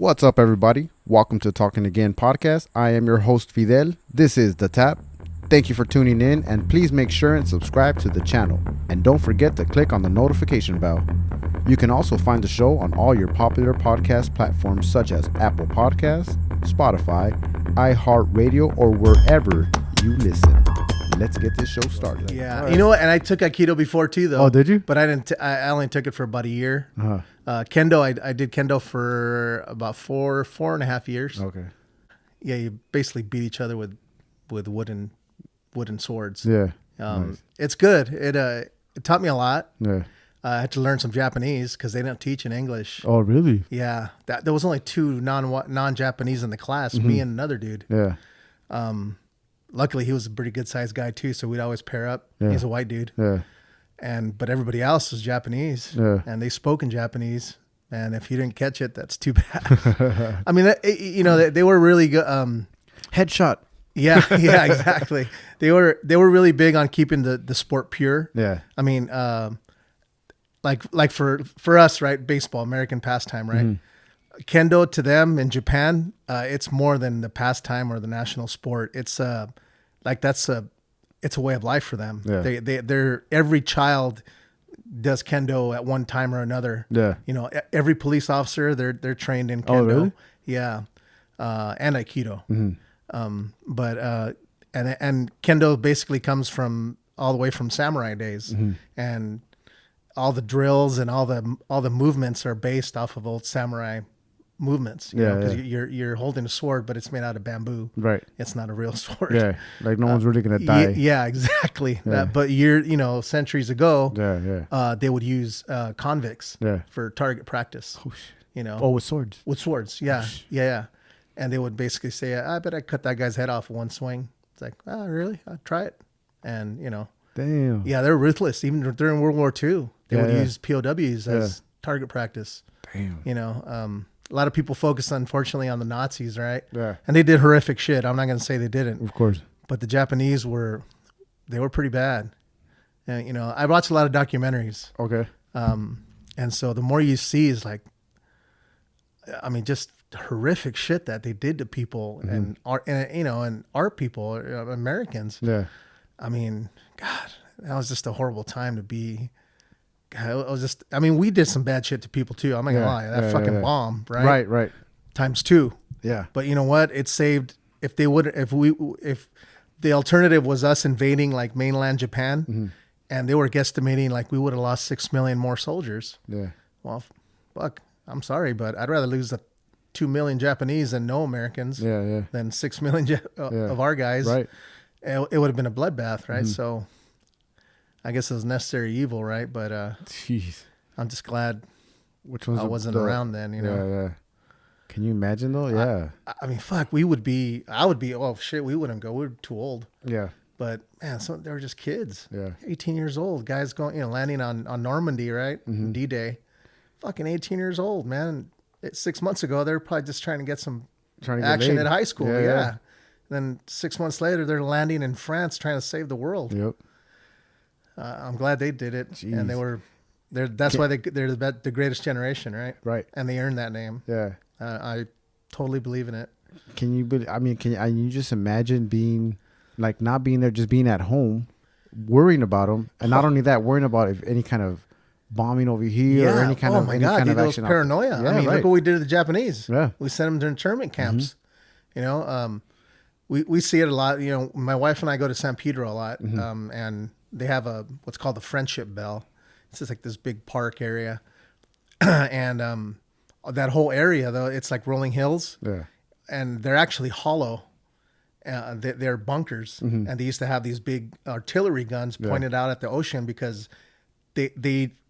What's up, everybody? Welcome to Talking Again podcast. I am your host, Fidel. This is The Tap. Thank you for tuning in, and please make sure and subscribe to the channel. And don't forget to click on the notification bell. You can also find the show on all your popular podcast platforms such as Apple Podcasts, Spotify, iHeartRadio, or wherever you listen. Let's get this show started. Yeah, Right. you know what? And I took Aikido before too, though. Oh, did you? But I didn't. I only took it for about a year. Uh-huh. Kendo, I did Kendo for about four and a half years. Okay. Yeah, you basically beat each other with wooden swords. Yeah. Nice. It's good. It taught me a lot. Yeah. I had to learn some Japanese because they don't teach in English. Oh, really? Yeah, there was only two non-Japanese in the class, me and another dude. Yeah. Luckily, he was a pretty good sized guy too, so we'd always pair up. Yeah. He's a white dude. Yeah. But everybody else was Japanese, Yeah. and they spoke in Japanese. And if you didn't catch it, that's too bad. I mean, they were really good. Headshot. Yeah, exactly. They were really big on keeping the sport pure. Yeah. I mean, like for us, right? Baseball, American pastime, right? Mm-hmm. Kendo to them in Japan, it's more than the pastime or the national sport. It's it's a way of life for them. Yeah. They're every child does Kendo at one time or another. Yeah. You know, every police officer they're trained in Kendo. Oh, really? Yeah, and Aikido. Mm-hmm. And Kendo basically comes from all the way from samurai days, and all the drills and all the movements are based off of old samurai movements. You know, because you're holding a sword, but it's made out of bamboo. Right. It's not a real sword. Yeah. Like no one's really gonna die. Yeah, exactly. Yeah. But centuries ago, Yeah. they would use convicts Yeah. for target practice. You know, Oh, with swords. with swords. Yeah. And they would basically say, "I bet I cut that guy's head off in one swing." It's like, "Oh, really? I'll try it." And Damn. yeah, they're ruthless. Even during World War II, they would Yeah. use POWs as target practice. Damn. A lot of people focus, unfortunately, on the Nazis, right? Yeah. And they did horrific shit. I'm not going to say they didn't, Of course. but the Japanese were pretty bad. And I watched a lot of documentaries, Okay. and so the more you see is like, I mean, just horrific shit that they did to people and our people, Americans. Yeah. I mean, God, that was just a horrible time to be. God, it was just. I mean, we did some bad shit to people too. I'm not gonna lie. That fucking bomb, right? Right. Times two. Yeah. But you know what? It saved. If the alternative was us invading like mainland Japan, and they were guesstimating like we would have lost 6 million more soldiers. Yeah. Well, fuck. I'm sorry, but I'd rather lose the 2 million Japanese than no Americans. Yeah. Than 6 million of our guys. Right. It would have been a bloodbath, right? So, I guess it was necessary evil, right? But Jeez. I'm just glad Which one's I wasn't around then. Yeah. Can you imagine though? Yeah. I mean, fuck, I would be. Oh shit, we wouldn't go. We're too old. Yeah. But man, they were just kids. Yeah. 18 years old, guys going, landing on Normandy, right? D-Day. Fucking 18 years old, man. 6 months ago, they were probably just trying to get some action laid. at high school. Yeah, Yeah. yeah. Then 6 months later, they're landing in France trying to save the world. Yep. I'm glad they did it, Jeez. and that's why they're the greatest generation, right? Right. And they earned that name. Yeah. I totally believe in it. Can you just imagine being like not being there, just being at home, worrying about them, and not only that, worrying about if any kind of bombing over here or any kind of any kind of action. paranoia. Yeah, I mean, right. look what we did to the Japanese. Yeah. We sent them to internment camps. We see it a lot. My wife and I go to San Pedro a lot, and they have what's called the Friendship Bell. It's just like this big park area, and that whole area though, it's like rolling hills. Yeah. And they're actually hollow. They're bunkers, and they used to have these big artillery guns pointed out at the ocean because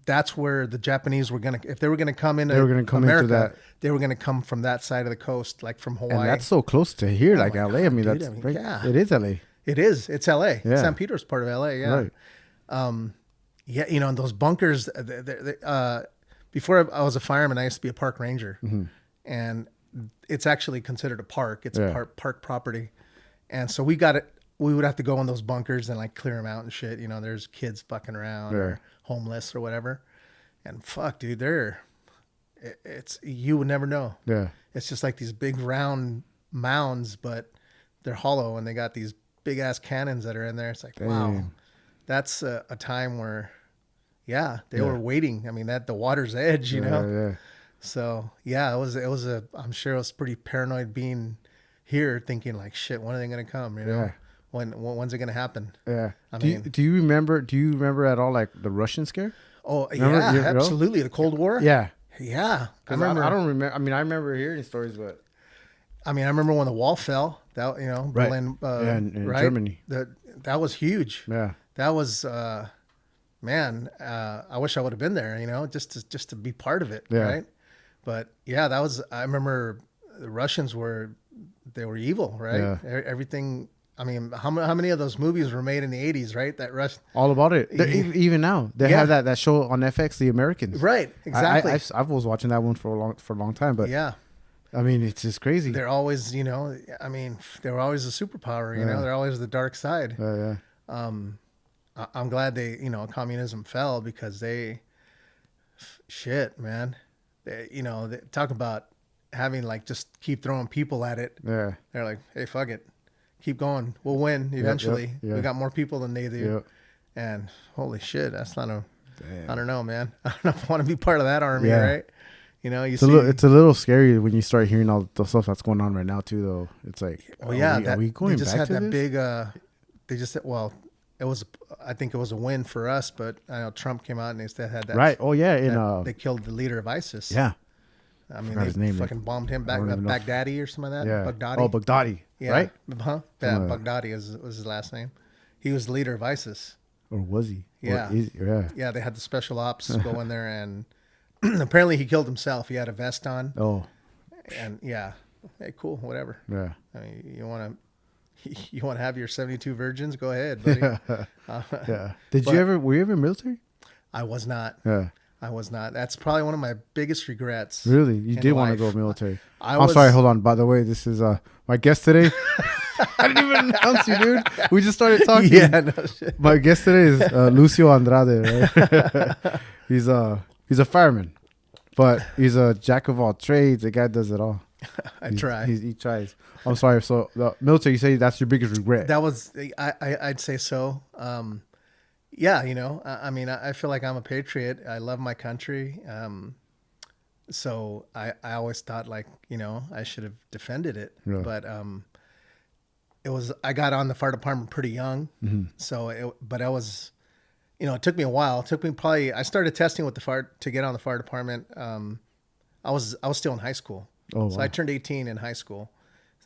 that's where the Japanese were if they were gonna come into America, into that. they were gonna come from that side of the coast, like from Hawaii. And that's so close to here, like my LA. God, I mean, dude, that's right. yeah. It is LA. It is. It's L.A. Yeah. San Pedro's part of L.A. Yeah. Right. Yeah. And those bunkers. Before I was a fireman, I used to be a park ranger, and it's actually considered a park. It's a park property, and so we would have to go in those bunkers and like clear them out and shit. There's kids fucking around or homeless or whatever, and fuck, dude, it's you would never know. Yeah. It's just like these big round mounds, but they're hollow, and they got these big ass cannons that are in there. It's like, wow, Damn. that's a time where, yeah, they Yeah. were waiting. I mean, at the water's edge, you know. Yeah. So yeah, it was a. I'm sure it was pretty paranoid being here, thinking like, shit, when are they gonna come? You know, Yeah. when's it gonna happen? Yeah. I do mean, you remember at all like the Russian scare? oh Remember? yeah, You know? absolutely, the Cold War. Yeah. Yeah, I Because remember. I don't remember. I mean, I remember hearing stories, but I mean, I remember when the wall fell. That, you know, Right. Berlin, Yeah, in right? Germany. That was huge. yeah. That was, man. I wish I would have been there. You know, just to be part of it. Yeah. Right. But yeah, that was. I remember the Russians were evil. Right. Yeah. Everything. I mean, how many of those movies were made in the 80s? Right. That Rush. All about it. Even now, they Yeah. have that show on FX, The Americans. Right. Exactly. I was watching that one for a long time, but yeah. I mean, it's just crazy. They're always, you know. I mean, they're always a superpower. You know, they're always the dark side. Yeah. I'm glad communism fell, because shit, man. They talk about having like just keep throwing people at it. Yeah. They're like, hey, fuck it. Keep going. We'll win eventually. yeah. We got more people than they do. Yep. And holy shit, that's not a, Damn. I don't know, man. I don't know if I want to be part of that army, Yeah. right? You know, It's a little scary when you start hearing all the stuff that's going on right now too, though. It's like, well, yeah, are we going they just back had to that this? big, they just said, well, I think it was a win for us, but I know Trump came out and they still had that. Right. Oh yeah. They killed the leader of ISIS. Yeah. I mean, forgot his they name, fucking bombed him back, don't even know. Baghdadi or something like that. Yeah. Baghdadi. Oh, Baghdadi. Yeah. Right. Yeah, Baghdadi was his last name. He was the leader of ISIS. Or was he? Yeah. Yeah. Yeah, they had the special ops go in there, and apparently he killed himself. He had a vest on, Oh. and yeah, hey, cool, whatever. Yeah. I mean, you want to have your 72 virgins? Go ahead, buddy. Yeah. Were you ever military? I was not. Yeah. I was not. That's probably one of my biggest regrets. Really? You in did want to life. go military? I'm I'm sorry. Hold on. By the way, this is my guest today. I didn't even announce you, dude. We just started talking. Yeah, no shit. My guest today is Lucio Andrade. Right? He's a fireman, but he's a jack of all trades. The guy does it all. I try. He tries. I'm sorry. So the military, you say that's your biggest regret? That was, I'd say so. Yeah, I mean, I feel like I'm a patriot. I love my country. So I always thought like, I should have defended it. Yeah. But I got on the fire department pretty young. Mm-hmm. So it took me a while. It took me I started testing with the fire to get on the fire department. I was still in high school. Oh, So wow. I turned 18 in high school.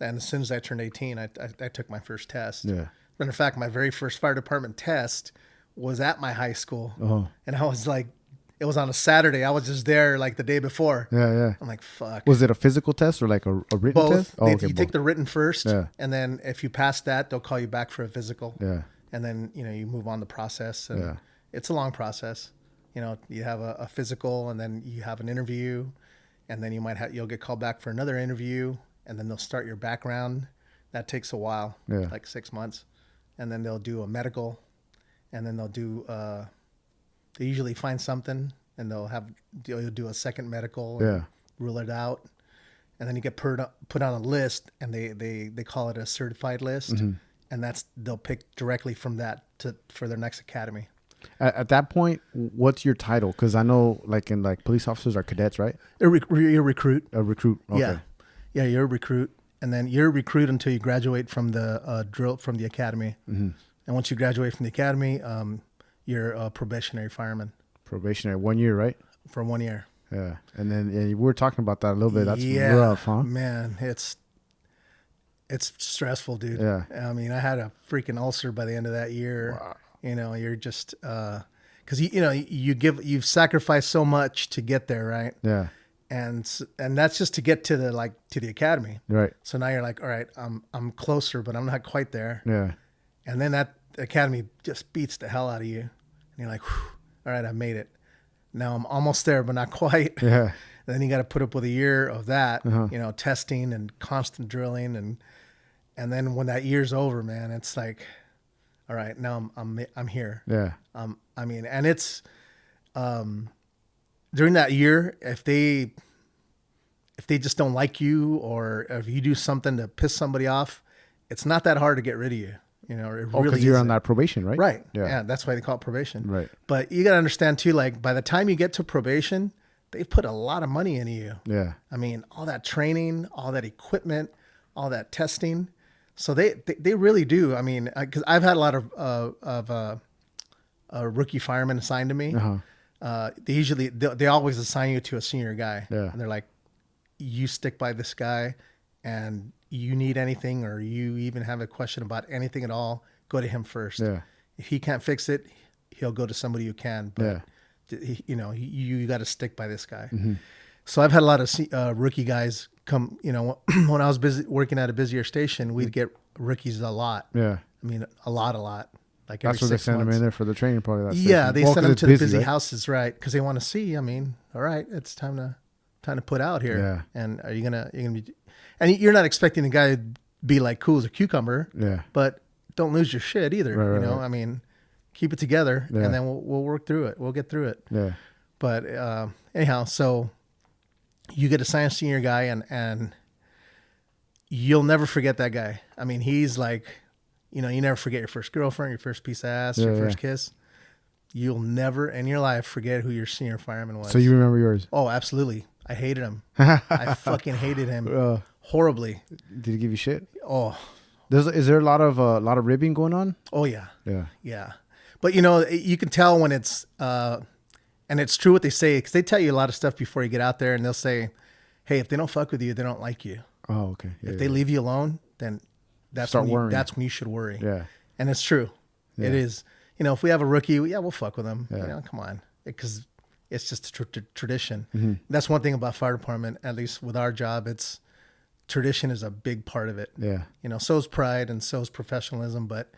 And as soon as I turned 18, I took my first test. Yeah. Matter of fact, my very first fire department test was at my high school. Oh. And I was like, it was on a Saturday. I was just there like the day before. Yeah. I'm like, fuck. Was it a physical test or like a written Both. test? Oh, okay, You take the written first. Yeah. And then if you pass that, they'll call you back for a physical. Yeah. And then, you move on the process. And Yeah. it's a long process. You have a physical, and then you have an interview, and then you'll get called back for another interview, and then they'll start your background. That takes a while, Yeah. like 6 months. And then they'll do a medical, and then they'll do, they usually find something, and you'll do a second medical and Yeah. rule it out. And then you get put on a list, and they call it a certified list. Mm-hmm. And they'll pick directly from that for their next academy. At that point, what's your title? Because I know, like in police officers are cadets, right? You're a recruit. A recruit. Okay. Yeah, you're a recruit, and then you're a recruit until you graduate from the drill from the academy. Mm-hmm. And once you graduate from the academy, you're a probationary fireman Probationary 1 year, right? for 1 year. Yeah. And then we were talking about that a little bit. That's Yeah, rough, huh? man, it's stressful, dude. Yeah. I mean, I had a freaking ulcer by the end of that year. Wow. You're just because you've sacrificed so much to get there, right? Yeah. And that's just to get to the academy. Right. So now you're like, all right, I'm closer, but I'm not quite there. Yeah. And then that academy just beats the hell out of you, and you're like, whew, all right, I made it. Now I'm almost there, but not quite. Yeah. And then you got to put up with a year of that, Uh-huh. testing and constant drilling, and then when that year's over, man, it's like, all right, now I'm here. Yeah. I mean, and it's, during that year, if they just don't like you, or if you do something to piss somebody off, it's not that hard to get rid of you. You know, it really because you're isn't. on that probation, right? Right. Yeah. Yeah. That's why they call it probation. Right. But you got to understand too, like by the time you get to probation, they've put a lot of money into you. Yeah. I mean, all that training, all that equipment, all that testing. So they really do. I mean, because I've had a lot of rookie firemen assigned to me. They always assign you to a senior guy. Yeah. And they're like, you stick by this guy, and you need anything, or you even have a question about anything at all, go to him first. Yeah. If he can't fix it, he'll go to somebody who can. But you got to stick by this guy. Mm-hmm. So I've had a lot of rookie guys come. You know, when I was busy working at a busier station, we'd get rookies a lot. Yeah. I mean, a lot. Like every That's where they 6 send them months. in there for the training, probably. That Yeah, station. they Well, send 'cause them it's to the busy, busy right? houses, right? Because they want to see. I mean, all right, it's time to put out here. Yeah. And you're gonna be, and you're not expecting the guy to be like cool as a cucumber. Yeah. But don't lose your shit either. Right, you know, right. I mean, keep it together, Yeah. and then we'll work through it. We'll get through it. Yeah. But anyhow, so you get assigned a senior guy, and you'll never forget that guy. I mean, he's like, you know, you never forget your first girlfriend, your first piece of ass, your first kiss. You'll never in your life forget who your senior fireman was. So you remember yours? Oh, absolutely. I hated him. I fucking hated him horribly. Did he give you shit? Oh, Is there a lot of ribbing going on? oh yeah. Yeah. Yeah. But you know, you can tell when it's, and it's true what they say, because they tell you a lot of stuff before you get out there, and they'll say, hey, if they don't fuck with you, they don't like you. Oh, okay. Yeah, If they leave you alone, then that's Start when worrying. that's when you should worry. Yeah. And it's true. Yeah. It is. You know, if we have a rookie, we'll fuck with them. Yeah. You know, come on. Because it's just a tradition. Mm-hmm. That's one thing about fire department, at least with our job, it's tradition is a big part of it. Yeah. You know, so is pride and so is professionalism, but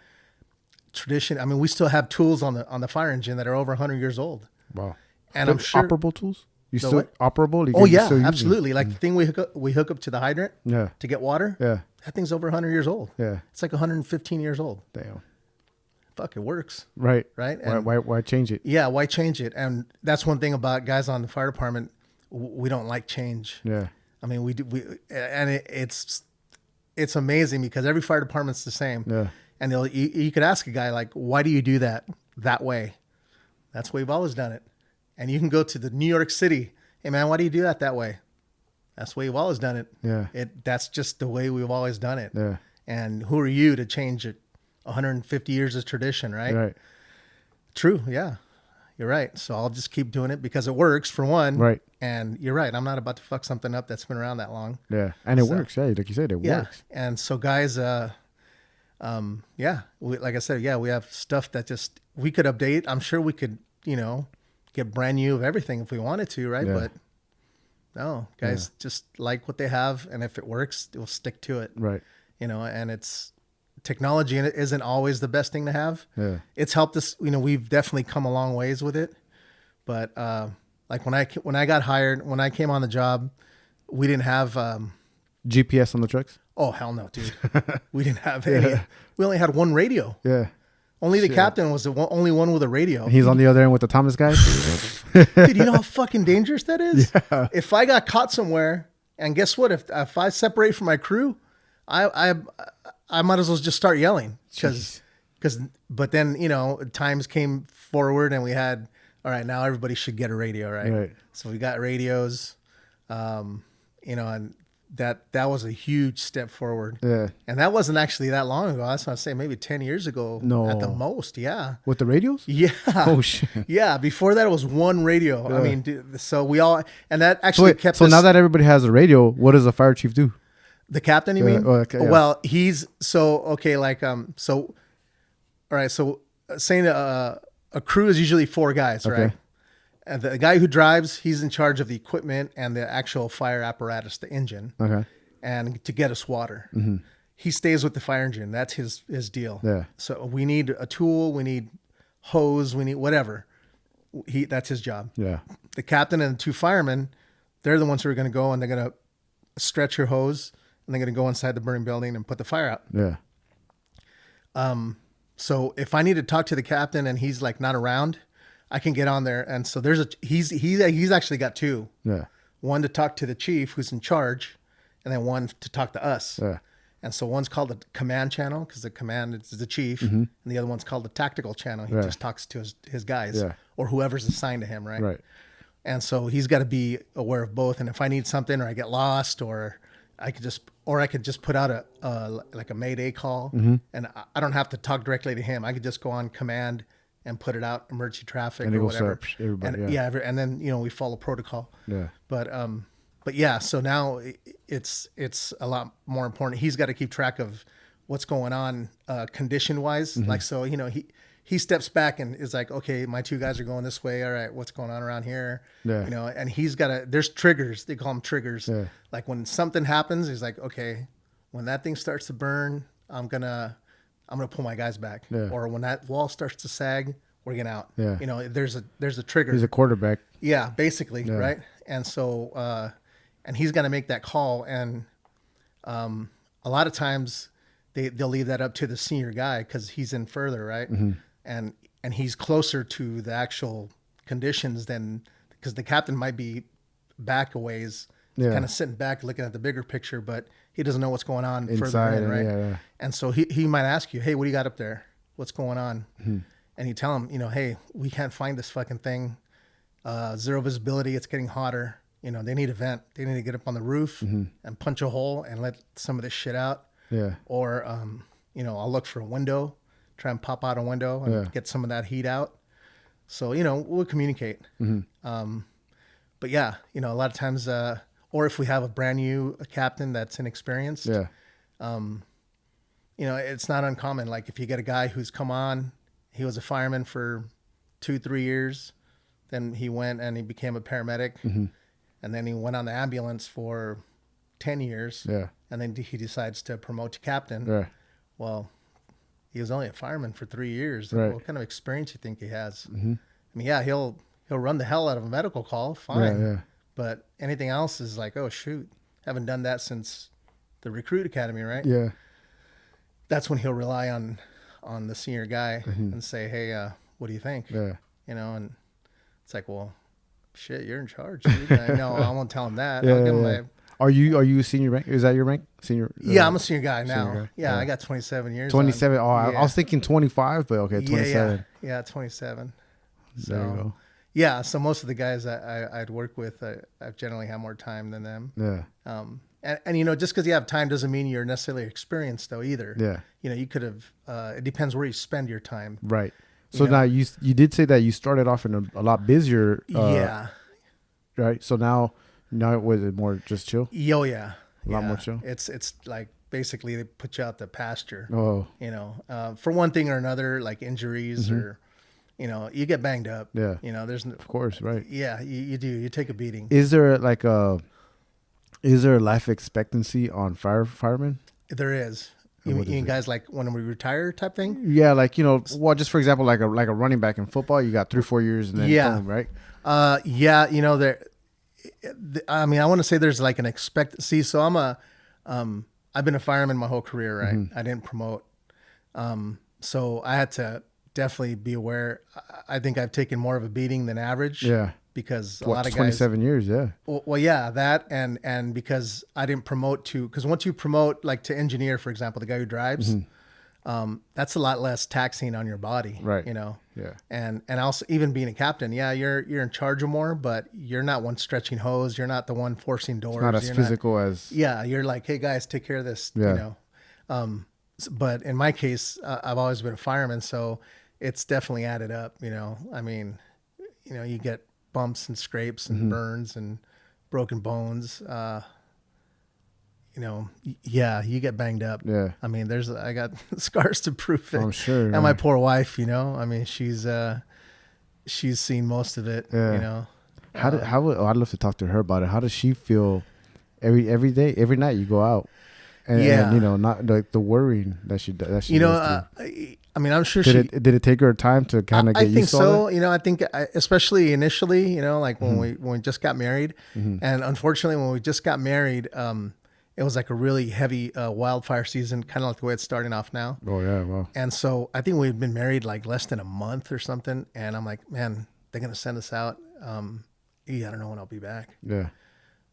tradition, I mean, we still have tools on the fire engine that are over 100 years old. Wow. And I'm sure operable tools. You The still what? operable? Oh You yeah, still use them? absolutely. Like the thing we hook up to the hydrant Yeah. to get water. Yeah. That thing's over 100 years old. Yeah. It's like 115 years old. Damn. Fuck, it works. Right. Right? Why, And- why change it? Yeah, why change it? And that's one thing about guys on the fire department. We don't like change. Yeah. I mean, it's amazing because every fire department's the same. Yeah. And you could ask a guy like, why do you do that way? That's the way we've always done it. And you can go to the New York City. Hey man, why do you do that way? That's the way we've always done it. Yeah. That's just the way we've always done it. Yeah. And who are you to change it? 150 years of tradition, right? Right. True. Yeah, you're right. So I'll just keep doing it because it works for one. Right. And you're right. I'm not about to fuck something up that's been around that long. Yeah. And it So- works. Yeah. Like you said, it Yeah. works. And so guys, like I said, yeah, we have stuff that just, we could update. I'm sure we could, get brand new of everything if we wanted to, right? Yeah. But no, guys just like what they have. And if it works, they'll stick to it, Right. and it's technology and it isn't always the best thing to have. Yeah. It's helped us, we've definitely come a long ways with it. But, like when I got hired, when I came on the job, we didn't have, GPS on the trucks? oh, hell no, dude. We didn't have any. We only had one radio. Yeah. Only the Shit. captain was the only one with a radio. He's on the other end with the Thomas guys? Dude, you know how fucking dangerous that is? Yeah. If I got caught somewhere, and guess what? If I separate from my crew, I might as well just start yelling. But then, times came forward and we had, all right, now everybody should get a radio, right? Right. So we got radios, and that was a huge step forward. Yeah. And that wasn't actually that long ago. That's what I say, maybe 10 years ago No. at the most. Yeah. With the radios? Yeah. Oh, shit. Yeah. Before that, it was one radio. I Yeah. mean, dude, so we all, and that actually kept So us, now that everybody has a radio, what does the fire chief do? the captain, you Yeah, mean? oh, okay, yeah. Well, all right. So saying a crew is usually 4 guys, right? Okay. And the guy who drives, he's in charge of the equipment and the actual fire apparatus, the engine, Okay. and to get us water. He stays with the fire engine. That's his deal. Yeah. So we need a tool, we need hose, we need whatever. That's his job. Yeah. The captain and the 2 firemen, they're the ones who are going to go and they're going to stretch your hose and they're going to go inside the burning building and put the fire out. Yeah. So if I need to talk to the captain and he's like not around, I can get on there. And so he's actually got two. Yeah. One to talk to the chief who's in charge, and then one to talk to us. Yeah. And so one's called the command channel because the command is the chief, and the other one's called the tactical channel. He just talks to his guys or whoever's assigned to him, right? Right. And so he's got to be aware of both. And if I need something, or I get lost, or I could just put out a Mayday call, and I don't have to talk directly to him. I could just go on command and put it out, emergency traffic or whatever. Everybody, and then we follow protocol. Yeah. But yeah, so now it's a lot more important. He's got to keep track of what's going on condition wise. Like, so, he steps back and is like, okay, my two guys are going this way. All right, what's going on around here? Yeah. And he's got there's triggers. They call them triggers. Yeah. Like when something happens, he's like, okay, when that thing starts to burn, I'm gonna pull my guys back. Yeah. Or when that wall starts to sag, we're getting out. Yeah. There's a trigger. He's a quarterback. Yeah, basically, right? And so, and he's got to make that call. And a lot of times they'll leave that up to the senior guy because he's in further, right? And he's closer to the actual conditions because the captain might be back a ways, kind of sitting back looking at the bigger picture, but he doesn't know what's going on inside, further in, right? Yeah. And so he might ask you, hey, what do you got up there? What's going on? And you tell him, hey, we can't find this fucking thing. Zero visibility. It's getting hotter. They need a vent. They need to get up on the roof and punch a hole and let some of this shit out. Yeah. Or, I'll look for a window, try and pop out a window and get some of that heat out. So, we'll communicate. But yeah, a lot of times, or if we have a brand new captain that's inexperienced, it's not uncommon. Like if you get a guy who's come on, he was a fireman for 2-3 years, then he went and he became a paramedic, and then he went on the ambulance for 10 years, and then he decides to promote to captain. Right. Well, he was only a fireman for 3 years. Right. What kind of experience do you think he has? I mean, he'll run the hell out of a medical call, fine. Yeah. But anything else is like, oh shoot, haven't done that since the recruit academy, right? Yeah. That's when he'll rely on the senior guy and say, hey, what do you think? Yeah. And it's like, well, shit, you're in charge. No, I won't tell him that. I'll give him Are you a senior rank? Is that your rank? Senior? Yeah, I'm a senior guy now. Senior guy. Yeah, I got 27 years. 27. I was thinking 25, but okay, 27. Yeah, 27. So, there you go. Yeah, so most of the guys I'd work with, I've generally had more time than them. Yeah. And just because you have time doesn't mean you're necessarily experienced though either. Yeah. You could have. It depends where you spend your time. Right. So now you did say that you started off in a lot busier. Right. So now was it more just chill? Oh yeah. A lot more chill. It's like basically they put you out to pasture. Oh. For one thing or another, like injuries or. You get banged up. Yeah. There's of course, right. Yeah, you do. You take a beating. Is there a life expectancy on firemen? There is. You mean guys like when we retire type thing? Yeah, like just for example, like a running back in football, you got 3-4 years and then boom, right? There. I mean, I want to say there's like an expectancy. So I've been a fireman my whole career, right? I didn't promote, so I had to definitely be aware. I think I've taken more of a beating than average. Yeah. Because a lot of guys 27 years, yeah. Well, yeah, that and because I didn't promote because once you promote like to engineer, for example, the guy who drives, that's a lot less taxing on your body. Right. Yeah. And also even being a captain, yeah, you're in charge of more, but you're not one stretching hose. You're not the one forcing doors. It's not as physical as. Yeah, you're like, hey guys, take care of this. Yeah. But in my case, I've always been a fireman, so it's definitely added up. I mean, you get bumps and scrapes and burns and broken bones. You get banged up. Yeah. I mean, I got scars to prove it. I'm sure. And my poor wife, I mean, she's seen most of it, I'd love to talk to her about it. How does she feel every day, every night you go out? And not like the worrying that she I mean, I'm sure did it take her time to kind of get used to all that? I think especially initially, like when we just got married, and unfortunately when we just got married, it was like a really heavy wildfire season, kind of like the way it's starting off now. Oh yeah, wow. And so I think we'd been married like less than a month or something, and I'm like, man, they're going to send us out. I don't know when I'll be back. Yeah.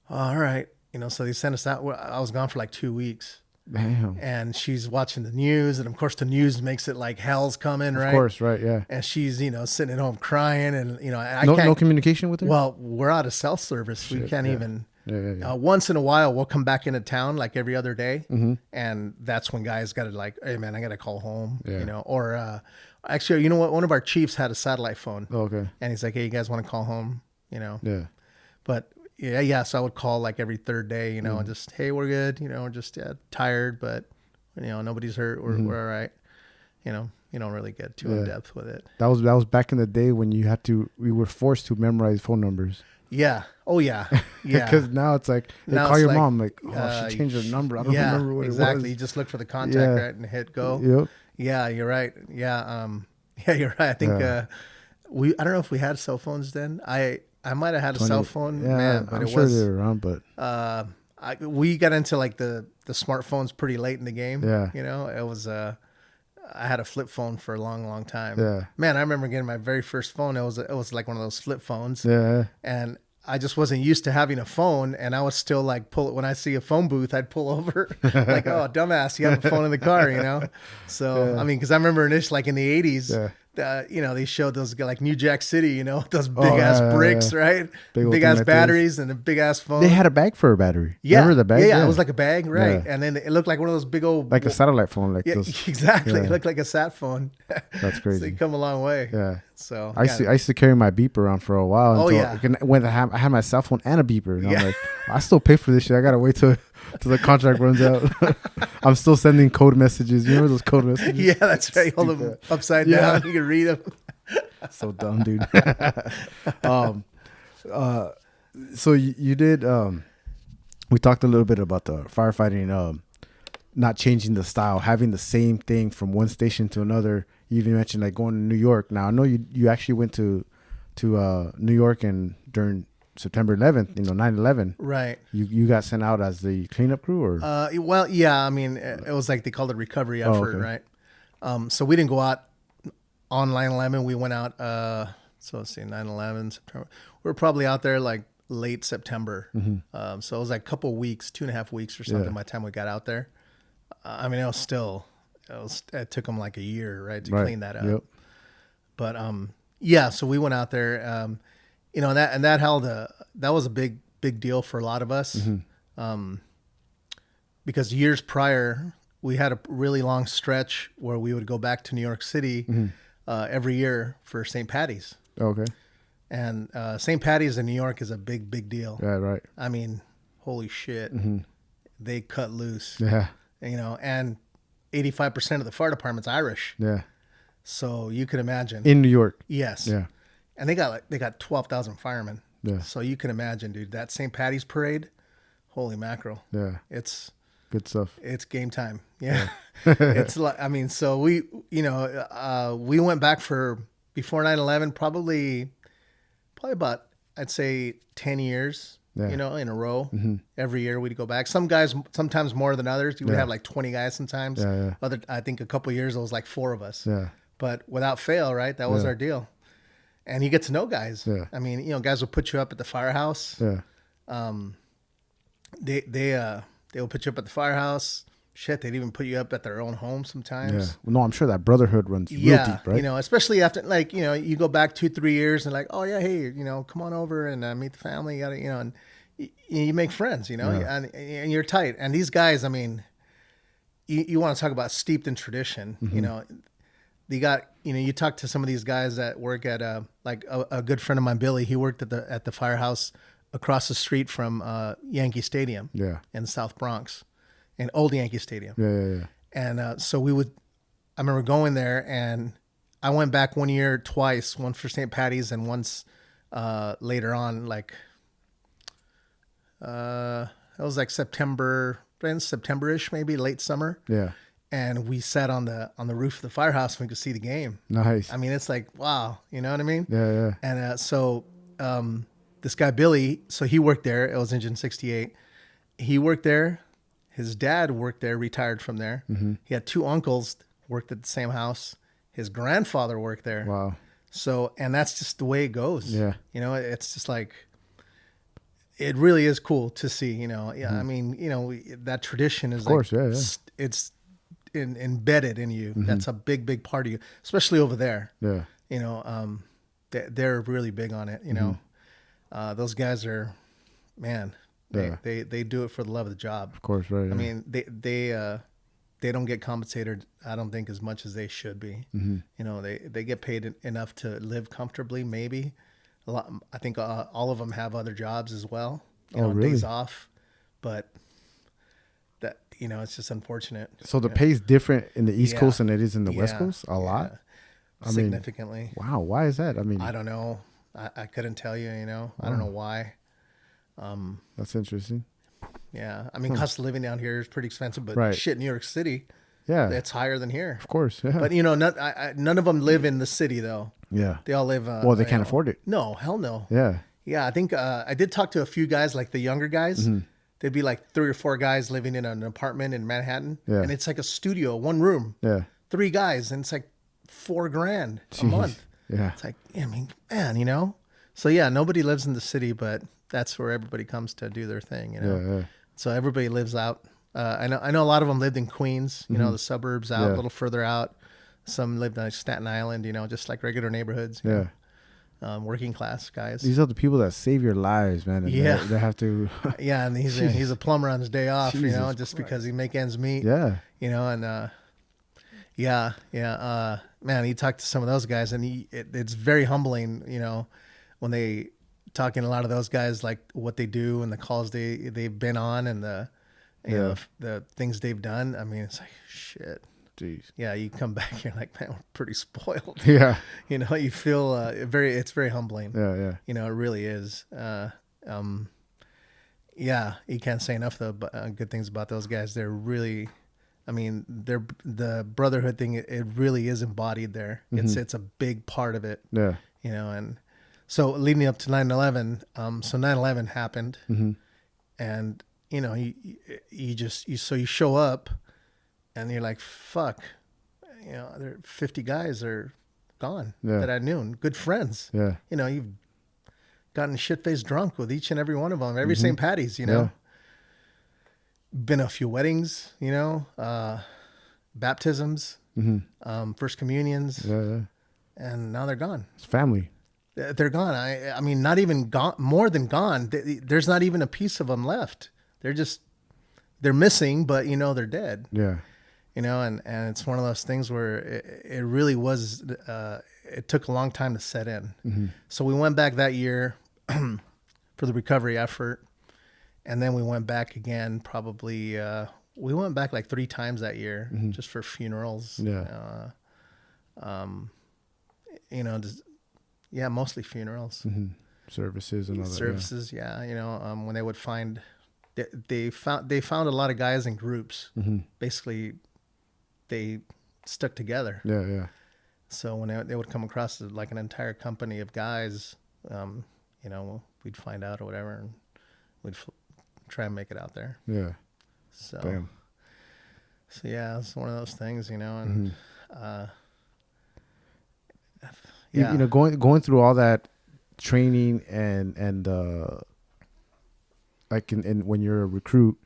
All right. So they sent us out. I was gone for like 2 weeks. Damn. And she's watching the news. And of course the news makes it like hell's coming, right? Of course, right, yeah. And she's, sitting at home crying. And, I no, can't. no communication with her? Well, we're out of cell service. We can't even. Yeah. Once in a while, we'll come back into town like every other day. Mm-hmm. And that's when guys got to like, hey, man, I got to call home, Yeah. Or actually, you know what? One of our chiefs had a satellite phone. Oh, okay. And he's like, hey, you guys want to call home? Yeah. But yeah. So I would call like every third day, and just, hey, we're good. We're just tired, but, nobody's hurt. We're all right. You don't really get too in depth with it. That was back in the day when we were forced to memorize phone numbers. Yeah. Oh, yeah. Yeah. Because now it's like, hey, call your mom. Like, she changed her number. I don't remember what it was. Exactly. You just look for the contact, right, and hit go. Yep. Yeah, you're right. Yeah. Yeah, you're right. I think I don't know if we had cell phones then. I might have had a cell phone. Yeah, man, but I'm sure they were around, but we got into like the smartphones pretty late in the game. Yeah. It was I had a flip phone for a long, long time. Yeah. Man, I remember getting my very first phone. It was like one of those flip phones. Yeah. And I just wasn't used to having a phone, and I was still like when I see a phone booth, I'd pull over like, oh, dumbass, you have a phone in the car, So I mean, because I remember initially, like in the 80s, they showed those like New Jack City, those big ass bricks, right? Big ass batteries and a big ass phone. They had a bag for a battery. Yeah, remember the bag? Yeah, it was like a bag, right? Yeah. And then it looked like one of those big old, like a satellite phone, like those. Exactly. Yeah. It looked like a sat phone. That's crazy. So you come a long way. Yeah. So I used to carry my beeper around for a while. Until when I had my cell phone and a beeper, and I'm like, I still pay for this shit. I gotta wait till the contract runs out. I'm still sending code messages. You remember those code messages? Yeah, that's right. Hold them upside down. You can read them. So dumb, dude. So you did. We talked a little bit about the firefighting. Not changing the style, having the same thing from one station to another. You even mentioned like going to New York. Now I know you actually went to New York and during September 11th, 9/11. Right. You got sent out as the cleanup crew, or? Well, yeah. I mean, it was like they called it recovery effort, right? So we didn't go out on 9/11. We went out. So let's see, 9/11 September. We were probably out there like late September. Mm-hmm. So it was like a couple weeks, 2.5 weeks or something by the time we got out there. I mean, it took them like a year, right, to clean that up. Yep. But so we went out there, that was a big deal for a lot of us, because years prior we had a really long stretch where we would go back to New York City every year for St. Patty's. Okay. And St. Patty's in New York is a big deal. Yeah, right. I mean, holy shit, they cut loose. Yeah. And 85% of the fire department's Irish. Yeah. So you could imagine. In New York. Yes. Yeah. And they got 12,000 firemen. Yeah. So you can imagine, dude, that St. Patty's parade, holy mackerel. Yeah. It's good stuff. It's game time. Yeah. It's like, I mean, so we went back before 9/11, probably about, I'd say 10 years. In a row. Every year we'd go back. Some guys, sometimes more than others. You would have like 20 guys sometimes. Yeah. I think a couple of years it was like 4 of us. Yeah. But without fail, right? That was our deal. And you get to know guys. Yeah. I mean, guys will put you up at the firehouse. Yeah. They will put you up at the firehouse. Shit, they'd even put you up at their own home sometimes. Yeah. Well, no, I'm sure that brotherhood runs real deep, right? Especially after you go back 2-3 years and like, oh yeah, hey, come on over and meet the family. You gotta, and you make friends, and you're tight. And these guys, I mean, you want to talk about steeped in tradition, They got, you talk to some of these guys that work at like a good friend of mine, Billy. He worked at the firehouse across the street from Yankee Stadium, in the South Bronx, and old Yankee Stadium. Yeah. And so I remember going there, and I went back one year twice, once for St. Patty's and once later on, like it was like September-ish, maybe late summer. Yeah. And we sat on the roof of the firehouse and we could see the game. Nice. I mean, it's like, wow, you know what I mean? Yeah. And so this guy, Billy, so he worked there. It was Engine 68. He worked there. His dad worked there, retired from there. He had 2 uncles worked at the same house. His grandfather worked there. Wow. So, and that's just the way it goes. Yeah. You know, it's just like, it really is cool to see, you know. Yeah. I mean, you know, that tradition is Of course, like, yeah, yeah. it's embedded in you. That's a big, big part of you, especially over there. Yeah. You know, they're really big on it, you know. Those guys are, man, Yeah. they do it for the love of the job. Of course, right. I Yeah. mean, they don't get compensated, I don't think, as much as they should be. You know, they get paid enough to live comfortably, maybe. A lot, I think all of them have other jobs as well, you know, really? days off. But that, you know, it's just unfortunate. So the you know. pay's different in the East Yeah. Coast than it is in the West Yeah. Coast? A lot? Yeah. I mean, Significantly. wow. Why is that? I mean, I don't know. I couldn't tell you, you know. I don't know why. that's interesting. Yeah. I mean, cost of living down here is pretty expensive, but Right. shit, New York City, Yeah. it's higher than here. Of course. Yeah. But, you know, none of them live in the city, though. yeah. They all live. Well, they you can't know. afford it. No, hell no. Yeah. Yeah, I think I did talk to a few guys, like the younger guys. There'd be like 3 or 4 guys living in an apartment in Manhattan. Yeah. And it's like a studio, 1 room, Yeah. 3 guys, and it's like $4,000 a Jeez. month. Yeah. It's like, I mean, man, you know? So yeah, nobody lives in the city, but that's where everybody comes to do their thing, you know? Yeah. Yeah. So everybody lives out. I know a lot of them lived in Queens, you know, the suburbs out, Yeah. a little further out. Some lived on Staten Island, you know, just like regular neighborhoods. you know, Yeah. working class guys. These are the people that save your lives, man. And Yeah. They have to. Yeah, and he's a plumber on his day off, you know, Jesus just because he make ends meet. yeah. You know, and man, you talk to some of those guys, and it's very humbling, you know, when they talking a lot of those guys, like what they do and the calls they've been on, and the you know, the things they've done. I mean, it's like shit. Jeez. Yeah, you come back, you're like, man, we're pretty spoiled. Yeah. You know, you feel it's very humbling. Yeah. Yeah. You know, it really is. Yeah, you can't say enough though, good things about those guys. They're really, I mean, the brotherhood thing. It really is embodied there. It's a big part of it. Yeah. You know, and so leading up to 9/11, so 9/11 happened, and you know, you show up, and you're like, fuck, you know, there 50 guys are gone that I knew, and good friends. Yeah. You know, you've gotten shit-faced drunk with each and every one of them, every St. Patty's, you know. Been a few weddings, you know, baptisms, first communions, and now they're gone. It's family. They're gone. I mean, not even gone, more than gone. There's not even a piece of them left. They're missing, but you know, they're dead. Yeah. You know, and it's one of those things where it really was, it took a long time to set in. So we went back that year for the recovery effort. And then we went back again, probably, we went back like 3 times that year just for funerals. Yeah. You know, mostly funerals. Services and all that. Services, yeah. You know, when they would find, they found a lot of guys in groups. Basically, they stuck together. Yeah. Yeah. So when they would come across like an entire company of guys, you know, we'd find out or whatever, and we'd try and make it out there. Yeah. So, Damn. so yeah, it's one of those things, you know, and yeah, You know, going through all that training and like in when you're a recruit,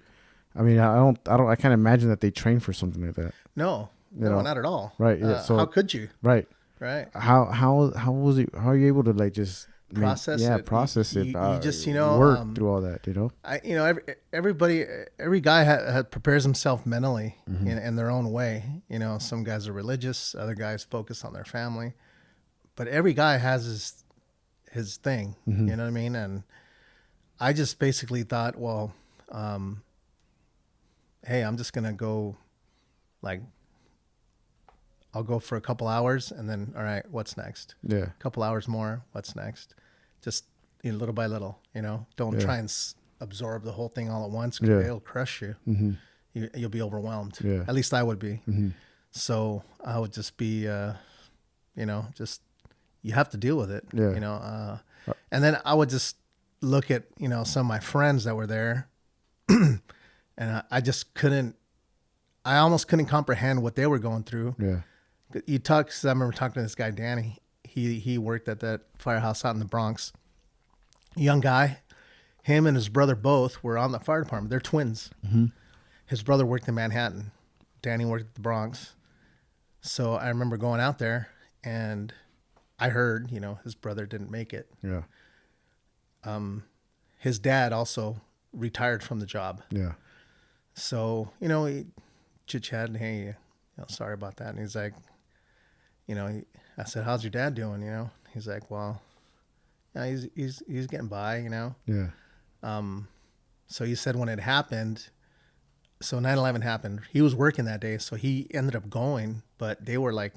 I mean, I can't imagine that they train for something like that. no, You know, not at all. right? Yeah. So how could you? right. Right. How was it? How are you able to like just Process it. process it. You just, you know, work through all that. You know. You know, every guy prepares himself mentally in their own way. You know, some guys are religious, other guys focus on their family, but every guy has his thing. You know what I mean? And I just basically thought, well, hey, I'm just gonna go, like, I'll go for a couple hours, and then, all right, what's next? Yeah. A couple hours more, what's next? Just, you know, little by little, you know, don't try and absorb the whole thing all at once, because it'll crush you. You'll be overwhelmed. Yeah. At least I would be. So I would just be, you know, just, you have to deal with it, you know. And then I would just look at, you know, some of my friends that were there, and I just couldn't, I almost couldn't comprehend what they were going through. Yeah. You talk, cause I remember talking to this guy, Danny. He worked at that firehouse out in the Bronx. Young guy. Him and his brother both were on the fire department. They're twins. Mm-hmm. His brother worked in Manhattan. Danny worked at the Bronx. So I remember going out there, and I heard, his brother didn't make it. Yeah. His dad also retired from the job. Yeah. So, he chit-chatted, hey, sorry about that. And he's like, I said, how's your dad doing, He's like, well, yeah, he's getting by, Yeah. So he said when it happened, so 9/11 happened, he was working that day, so he ended up going, but they were like,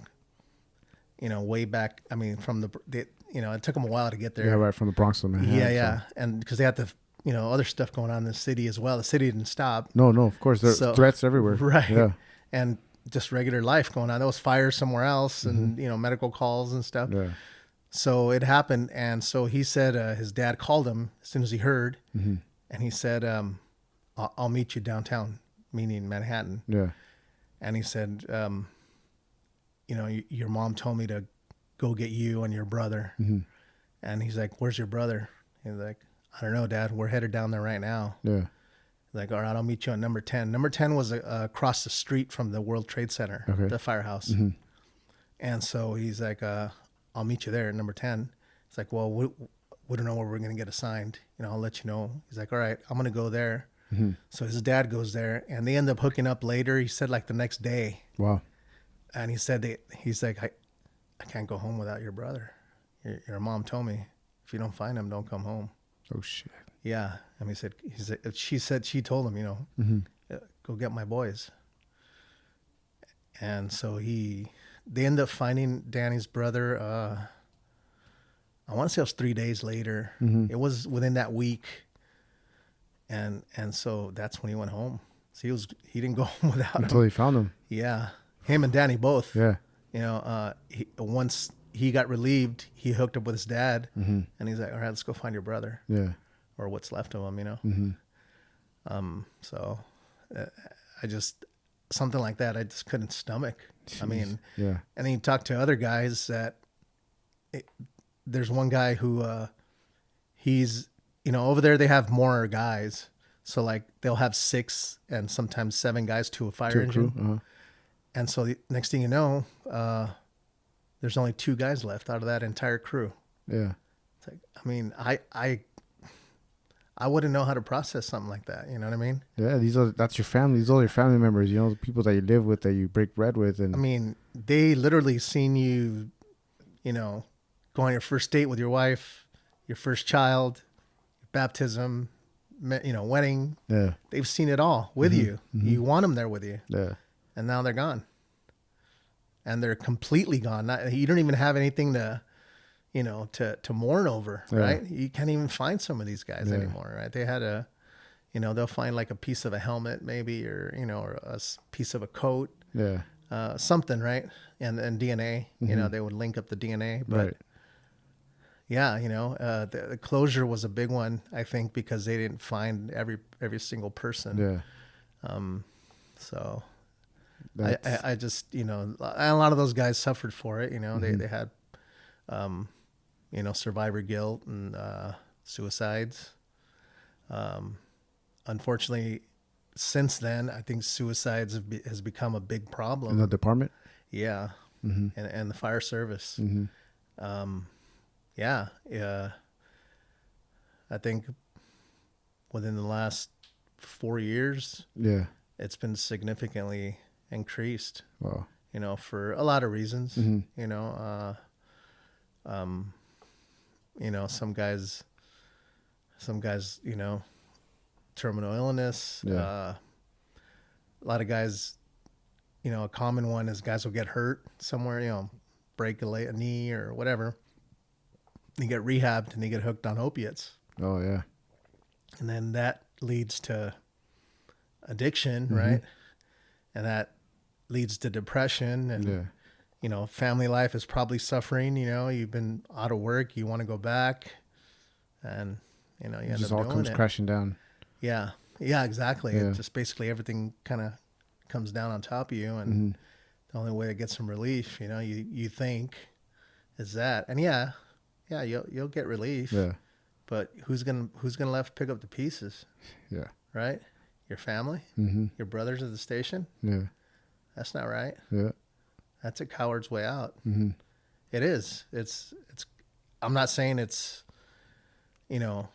way back. I mean, it took them a while to get there. Yeah, right, from the Bronx to Manhattan. Yeah. And because they had the, other stuff going on in the city as well. The city didn't stop. No, of course. There's threats everywhere. Right. Yeah. And just regular life going on. There was fires somewhere else and, medical calls and stuff. Yeah. So it happened. And so he said his dad called him as soon as he heard. Mm-hmm. And he said, I'll meet you downtown, meaning Manhattan. Yeah. And he said, your mom told me to go get you and your brother. Mm-hmm. And he's like, where's your brother? He's like, I don't know, Dad. We're headed down there right now. Yeah. Like, all right, I'll meet you on number 10. Number 10 was across the street from the World Trade Center, the firehouse. Mm-hmm. And so he's like, I'll meet you there at number 10. It's like, well, we don't know where we're going to get assigned. I'll let you know. He's like, all right, I'm going to go there. Mm-hmm. So his dad goes there, and they end up hooking up later. He said like the next day. Wow. And he said, he's like, I can't go home without your brother. Your mom told me, if you don't find him, don't come home. Oh, shit. Yeah. And she told him, go get my boys. And so they end up finding Danny's brother. I want to say it was 3 days later. Mm-hmm. It was within that week. And so that's when he went home. So he didn't go home without him. Until he found him. Yeah. Him and Danny both. Yeah. Once he got relieved, he hooked up with his dad, Mm-hmm. and he's like, all right, let's go find your brother. Yeah. Or what's left of him, Mm-hmm. So I just, something like that, I just couldn't stomach. Jeez. I mean, yeah. And then you talk to other guys that there's one guy who he's, over there they have more guys. So like they'll have 6 and sometimes 7 guys to a fire engine. Crew. Uh-huh. And so the next thing you know, there's only 2 guys left out of that entire crew. Yeah. It's like, I mean, I wouldn't know how to process something like that. You know what I mean? Yeah, that's your family. These are all your family members. The people that you live with, that you break bread with, and I mean, they literally seen you, go on your first date with your wife, your first child, baptism, wedding. Yeah. They've seen it all with you. Mm-hmm. You want them there with you. Yeah. And now they're gone. And they're completely gone. You don't even have anything to mourn over, Yeah. right? You can't even find some of these guys Yeah. anymore, right? They had they'll find like a piece of a helmet maybe, or a piece of a coat, Yeah. something, right? And DNA, Mm-hmm. they would link up the DNA, but Right. yeah, the closure was a big one, I think, because they didn't find every single person. Yeah. So That's- I just, a lot of those guys suffered for it. Mm-hmm. They had, survivor guilt and suicides. Unfortunately, since then, I think suicides has become a big problem. in the department. Yeah, Mm-hmm. and the fire service. Mm-hmm. Yeah. I think within the last 4 years, Yeah. it's been significantly increased. Wow. For a lot of reasons. Mm-hmm. Some guys, terminal illness. Yeah. A lot of guys, a common one is guys will get hurt somewhere, break a knee or whatever. They get rehabbed and they get hooked on opiates. Oh yeah. And then that leads to addiction, Mm-hmm. right? And that leads to depression and, Yeah. Family life is probably suffering. You've been out of work, you want to go back, and you It end just up all doing comes it. crashing down. Yeah, exactly. Yeah. It just basically everything kind of comes down on top of you, and Mm-hmm. the only way to get some relief, you think, is that. And yeah, you'll get relief. Yeah. But who's gonna left pick up the pieces? Yeah. Right? Your family? Mm-hmm. Your brothers at the station? Yeah. That's not right. Yeah. That's a coward's way out. Mm-hmm. It is. It's I'm not saying it's, you know,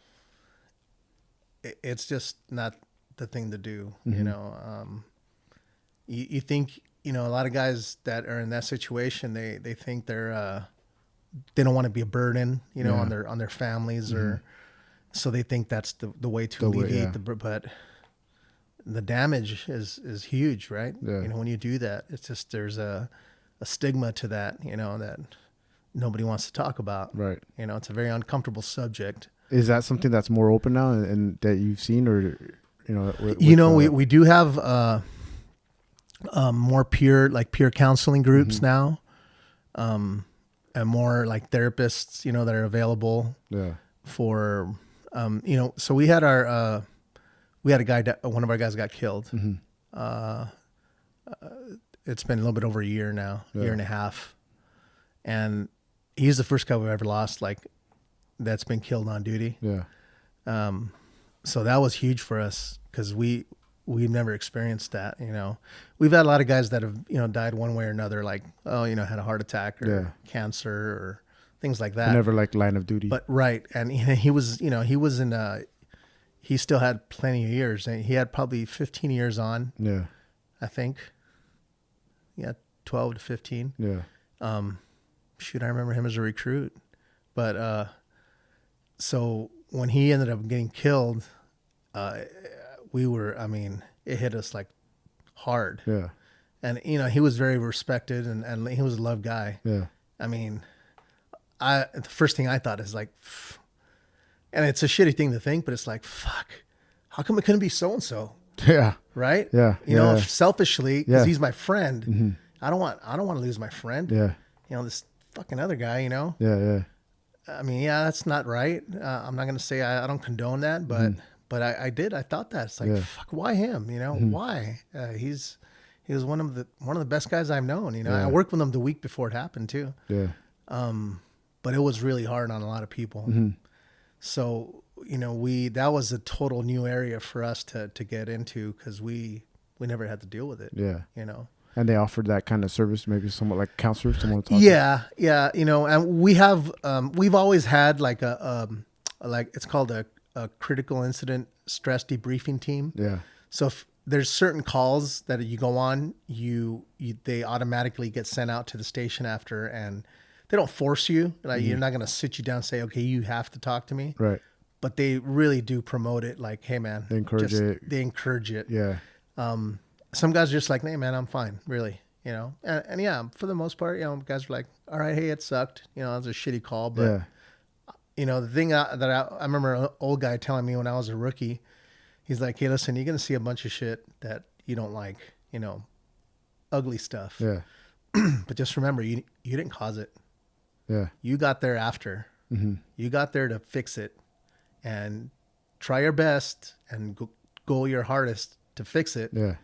it's just not the thing to do. Mm-hmm. You know, you think, you know, a lot of guys that are in that situation, they think they don't want to be a burden, you know, Yeah. on their families, Mm-hmm. or so they think that's the way to alleviate but the damage is huge, right? Yeah. You know, when you do that, it's just, there's a stigma to that, you know, that nobody wants to talk about. Right. You know, it's a very uncomfortable subject. Is that something that's more open now and that you've seen, or, you know, we do have more peer counseling groups mm-hmm. now, and more like therapists, you know, that are available for, you know, so we had a guy that one of our guys got killed. Mm-hmm. It's been a little bit over a year now, year and a half. And he's the first guy we've ever lost, like, that's been killed on duty. Yeah. So that was huge for us, because we've never experienced that, you know. We've had a lot of guys that have, you know, died one way or another, like, oh, you know, had a heart attack or cancer or things like that. But never like line of duty. But right. And he was, you know, he still had plenty of years, and he had probably 15 years on. Yeah. I think. Yeah, 12 to 15. Yeah. Shoot, I remember him as a recruit. But so when he ended up getting killed, it hit us like hard. Yeah. And, you know, he was very respected, and he was a loved guy. Yeah. I mean, the first thing I thought is like, and it's a shitty thing to think, but it's like, fuck, how come it couldn't be so-and-so? Yeah. Right? Yeah. You know, selfishly, because he's my friend. Mm-hmm. I don't want to lose my friend. Yeah. You know, this fucking other guy, you know? Yeah. Yeah. I mean, yeah, that's not right. I'm not going to say I don't condone that, but I did. I thought that. It's like, fuck, why him? You know, why? He was one of the best guys I've known, you know. I worked with him the week before it happened too. Yeah. But it was really hard on a lot of people. Mm-hmm. So, you know, that was a total new area for us to get into, because we never had to deal with it. Yeah. You know. And they offered that kind of service, maybe somewhat like counselors, someone to talk to. Yeah. You know, and we've always had like it's called a critical incident stress debriefing team. Yeah. So if there's certain calls that you go on, they automatically get sent out to the station after, and they don't force you. Like, you're not going to sit you down and say, okay, you have to talk to me. Right. But they really do promote it. Like, hey man, they encourage it. Yeah. Some guys are just like, hey man, I'm fine, really, you know? And yeah, for the most part, you know, guys are like, all right, hey, it sucked. You know, it was a shitty call. But, you know, the thing that I remember an old guy telling me when I was a rookie, he's like, hey, listen, you're going to see a bunch of shit that you don't like, you know, ugly stuff. Yeah. But just remember, you didn't cause it. Yeah. You got there after. Mm-hmm. You got there to fix it, and try your best and go your hardest to fix it. Yeah.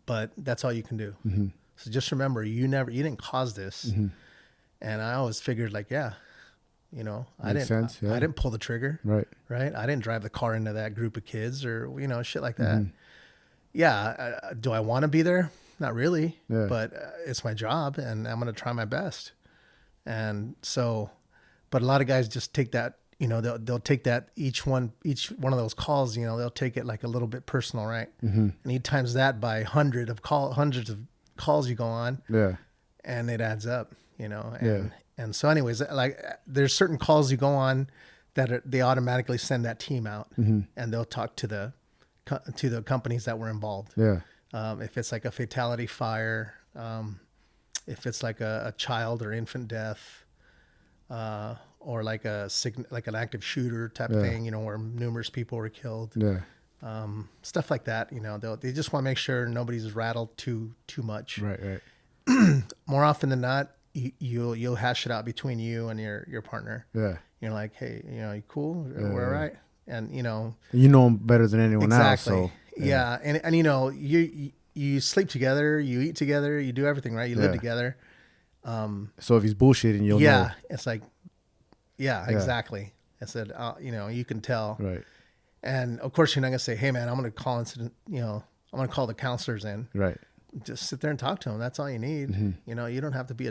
But that's all you can do. Mm-hmm. So just remember, you didn't cause this. Mm-hmm. And I always figured, like, yeah, you know, I didn't pull the trigger. Right. I didn't drive the car into that group of kids, or, you know, shit like that. Mm-hmm. Yeah. Do I want to be there? Not really, but it's my job, and I'm going to try my best. And so, but a lot of guys just take that, you know, they'll take that each one of those calls, you know, they'll take it like a little bit personal, right? Mm-hmm. And he times that by hundreds of calls you go on, and it adds up, you know. And so, anyways, like, there's certain calls you go on that they automatically send that team out, and they'll talk to the companies that were involved. Yeah. If it's like a fatality fire, if it's like a child or infant death, or like an active shooter type of thing, you know, where numerous people were killed. Yeah. Stuff like that, you know, they just want to make sure nobody's rattled too much. Right. More often than not, you'll hash it out between you and your partner. Yeah. You're like, hey, you know, you cool? We're all right. And, you know them better than anyone else. So yeah. And you know, you sleep together, you eat together, you do everything, right? You live together. So if he's bullshitting, you'll know. Yeah, it's like, yeah, exactly. I said, you can tell. Right. And of course, you're not gonna say, "Hey, man, I'm gonna call incident." I'm gonna call the counselors in. Right. Just sit there and talk to them. That's all you need. Mm-hmm. You don't have to be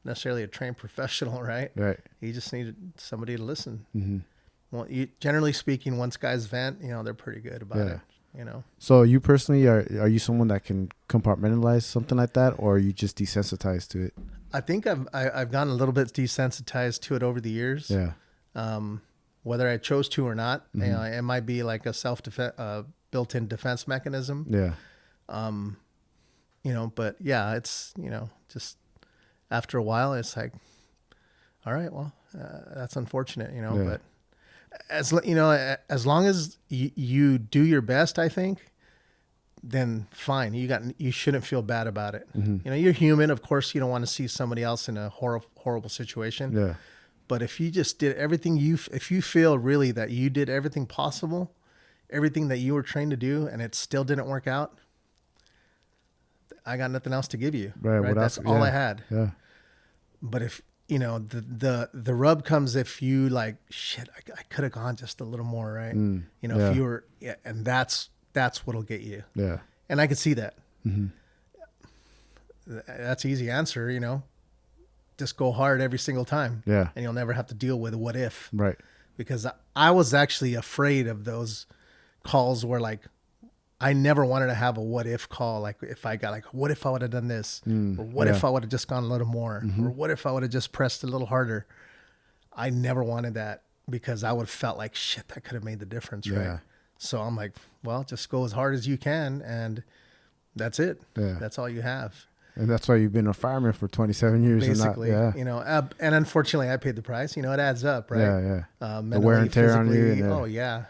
necessarily a trained professional, right? Right. You just need somebody to listen. Mm-hmm. Well, generally speaking, once guys vent, they're pretty good about it. So you personally, are you someone that can compartmentalize something like that, or are you just desensitized to it? I think I've gotten a little bit desensitized to it over the years. Yeah. Whether I chose to or not, it might be like a built-in defense mechanism. Yeah. But yeah, it's, just after a while, it's like, all right, well, that's unfortunate, but as long as you do your best, I think, then fine. You shouldn't feel bad about it. Mm-hmm. You're human. Of course, you don't want to see somebody else in a horrible situation. Yeah. But if you just did everything if you feel really that you did everything possible, everything that you were trained to do, and it still didn't work out, I got nothing else to give you. Right. That's all I had. Yeah. But if the rub comes if you like, shit, I could have gone just a little more, right? If you were, and that's what'll get you. Yeah. And I could see that. Mm-hmm. That's easy answer, just go hard every single time. Yeah. And you'll never have to deal with what if. Right. Because I was actually afraid of those calls where like, I never wanted to have a what if call. Like if I got like, what if I would have done this? Or what if I would have just gone a little more? Or what if I would have just pressed a little harder? I never wanted that because I would have felt like, shit, that could have made the difference, right? So I'm like, well, just go as hard as you can. And that's it. Yeah. That's all you have. And that's why you've been a fireman for 27 years. Basically, and unfortunately I paid the price, it adds up, right? Yeah. Mentally, the wear and tear on you. Oh yeah.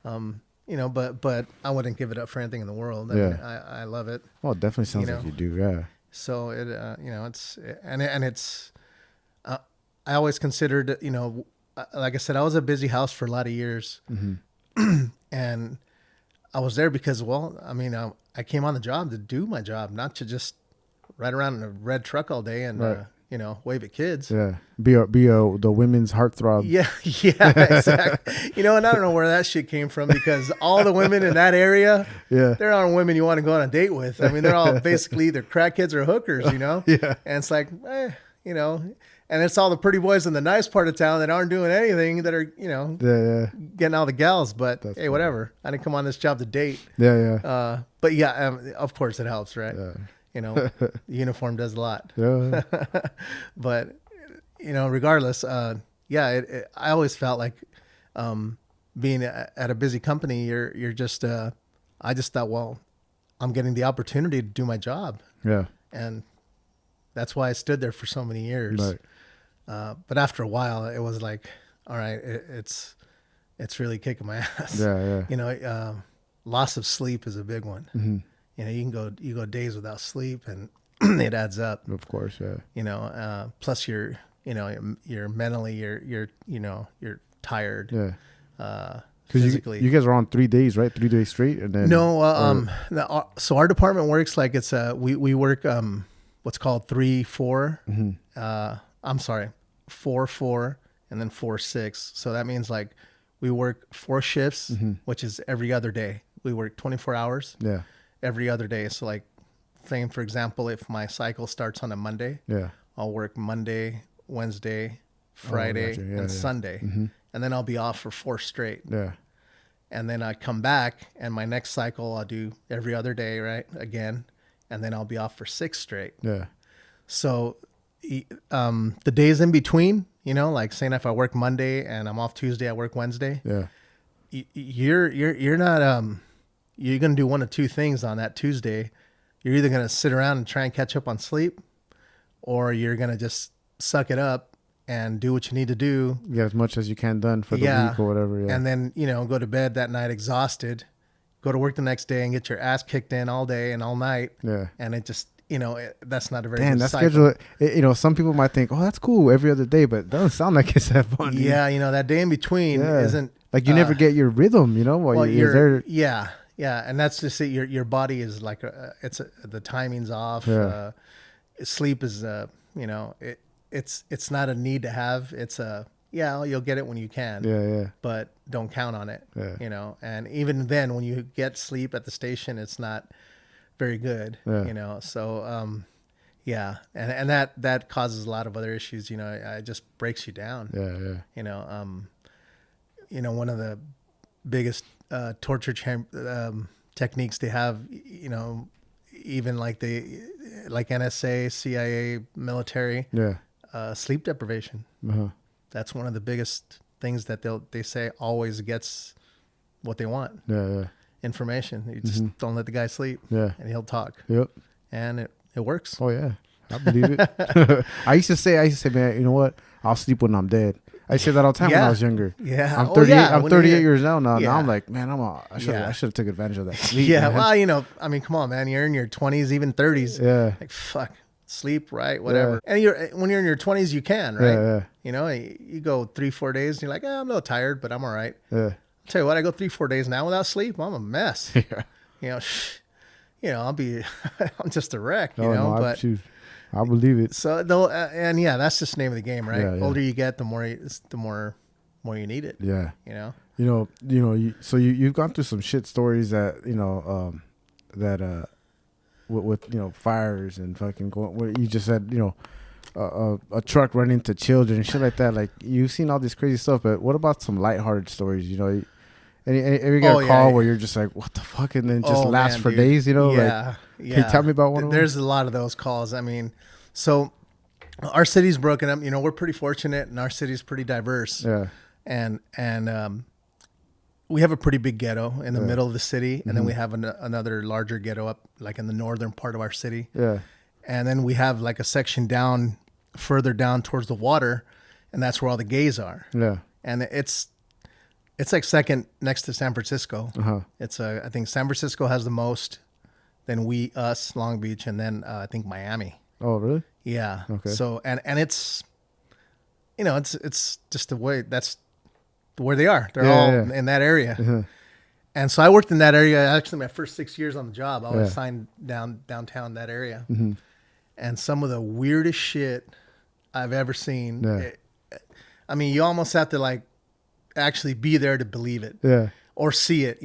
But I wouldn't give it up for anything in the world. I love it. Well, it definitely sounds like you do. Yeah. So I always considered, like I said, I was a busy house for a lot of years. And I was there because, I came on the job to do my job, not to just ride around in a red truck all day and, wave at kids. Yeah. Be the women's heartthrob. Yeah, exactly. And I don't know where that shit came from because all the women in that area, there aren't women you want to go on a date with. I mean, they're all basically either crackheads or hookers, Yeah. And it's like, and it's all the pretty boys in the nice part of town that aren't doing anything that are, getting all the gals. But that's hey, whatever. I didn't come on this job to date. Yeah. But yeah, of course it helps, right? Yeah. Uniform does a lot. Yeah. But, regardless, I always felt like being at a busy company, you're just, I just thought, well, I'm getting the opportunity to do my job. Yeah. And that's why I stood there for so many years. Right. But after a while, it was like, all right, it's really kicking my ass. Yeah. Loss of sleep is a big one. Mm-hmm. You go days without sleep, and it adds up. Of course, yeah. Plus you're mentally you're tired. Yeah. Physically, you guys are on 3 days, right? 3 days straight, and then so our department works like it's we work what's called 3-4. Mm-hmm. I'm sorry, 4-4, and then 4-6. So that means like we work 4 shifts, which is every other day. We work 24 hours. Yeah. Every other day. So like, saying for example, if my cycle starts on a Monday, I'll work Monday, Wednesday, Friday, and Sunday, and then I'll be off for 4 straight. Yeah. And then I come back, and my next cycle I'll do every other day, right? Again, and then I'll be off for 6 straight. Yeah. So, the days in between, like saying if I work Monday and I'm off Tuesday, I work Wednesday. Yeah. You're not you're going to do one of 2 things on that Tuesday. You're either going to sit around and try and catch up on sleep, or you're going to just suck it up and do what you need to do. Get as much as you can done for the week or whatever. Yeah. And then, go to bed that night exhausted, go to work the next day and get your ass kicked in all day and all night. Yeah. And it just, that's not a very good that cycle. Schedule, some people might think, oh, that's cool every other day, but it doesn't sound like it's that fun. Yeah. That day in between isn't. Like you never get your rhythm, while you're there. Yeah. And that's just it. Your body is like, the timing's off. Yeah. sleep is it's not a need to have. It's a you'll get it when you can. Yeah. But don't count on it. Yeah. And even then, when you get sleep at the station, it's not very good. Yeah. So and that causes a lot of other issues. It just breaks you down. Yeah. One of the biggest torture techniques they have, even like NSA, CIA, military, sleep deprivation. That's one of the biggest things that they say always gets what they want. Information. You just don't let the guy sleep. And he'll talk. Yep. And it works. Oh yeah, I believe it. I used to say, man, you know what? I'll sleep when I'm dead. I said that all the time when I was younger. Yeah. I'm 38. I'm 38 years old now. Now I'm like, man, I should have took advantage of that sleep. Yeah. Man. Well, I mean, come on, man. You're in your 20s, even 30s. Yeah. Like, fuck, sleep, right? Whatever. And when you're in your 20s, you can, right? Yeah. You go 3-4 days and you're like, I'm a little tired, but I'm all right. Yeah. I'll tell you what, I go 3-4 days now without sleep. I'm a mess. I'll be, I'm just a wreck, but I believe it. So that's just the name of the game, right? Yeah. Older you get, the more you need it. Yeah. So you've gone through some shit stories that with fires and fucking what you just said, a truck running into children and shit like that. Like, you've seen all this crazy stuff, but what about some lighthearted stories? Ever get a call where you're just like, what the fuck, and then just lasts for days? Can you tell me about one of them? There's a lot of those calls. I mean, so our city's broken up. We're pretty fortunate, and our city's pretty diverse. Yeah. And we have a pretty big ghetto in the middle of the city, and then we have another larger ghetto up like in the northern part of our city. Yeah. And then we have like a section further down towards the water, and that's where all the gays are. Yeah. And it's like second next to San Francisco. I think San Francisco has the most, then us, Long Beach, and then I think Miami. Oh, really? Yeah. Okay. So and it's it's just the way that's where they are. They're all in that area. And so I worked in that area. Actually, my first 6 years on the job, I was assigned downtown that area. And some of the weirdest shit I've ever seen. I mean, you almost have to like actually be there to believe it. Or see it.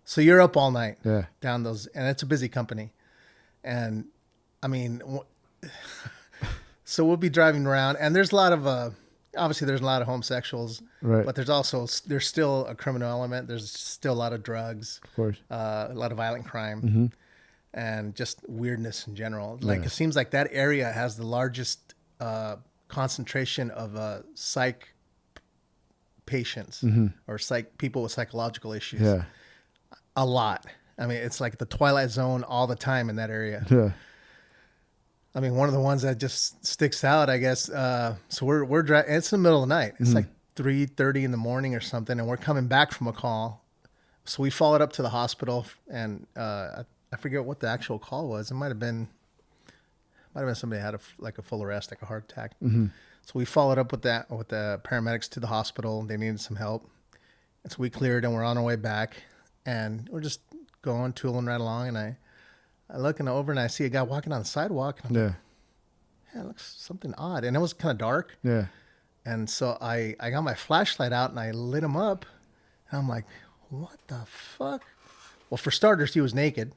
So you're up all night down those, and it's a busy company. And I mean, so we'll be driving around, and there's a lot of obviously there's a lot of homosexuals, right? But there's still a criminal element. There's still a lot of drugs, of course, a lot of violent crime, and just weirdness in general. Like it seems like that area has the largest concentration of psych patients or people with psychological issues. Yeah, a lot. I mean, it's like the Twilight Zone all the time in that area. Yeah. I mean, one of the ones that just sticks out, I guess. So we're driving. It's in the middle of the night. It's like 3:30 in the morning or something, and we're coming back from a call. So we followed up to the hospital, and I forget what the actual call was. It might have been somebody had a full arrest, like a heart attack. So we followed up with the paramedics to the hospital. They needed some help, and so we cleared, and we're on our way back, and we're just going, tooling right along, and I look over and I see a guy walking on the sidewalk. And I'm like, yeah, it looks something odd. And it was kind of dark. Yeah. And so I got my flashlight out and I lit him up. And I'm like, what the fuck? Well, for starters, he was naked,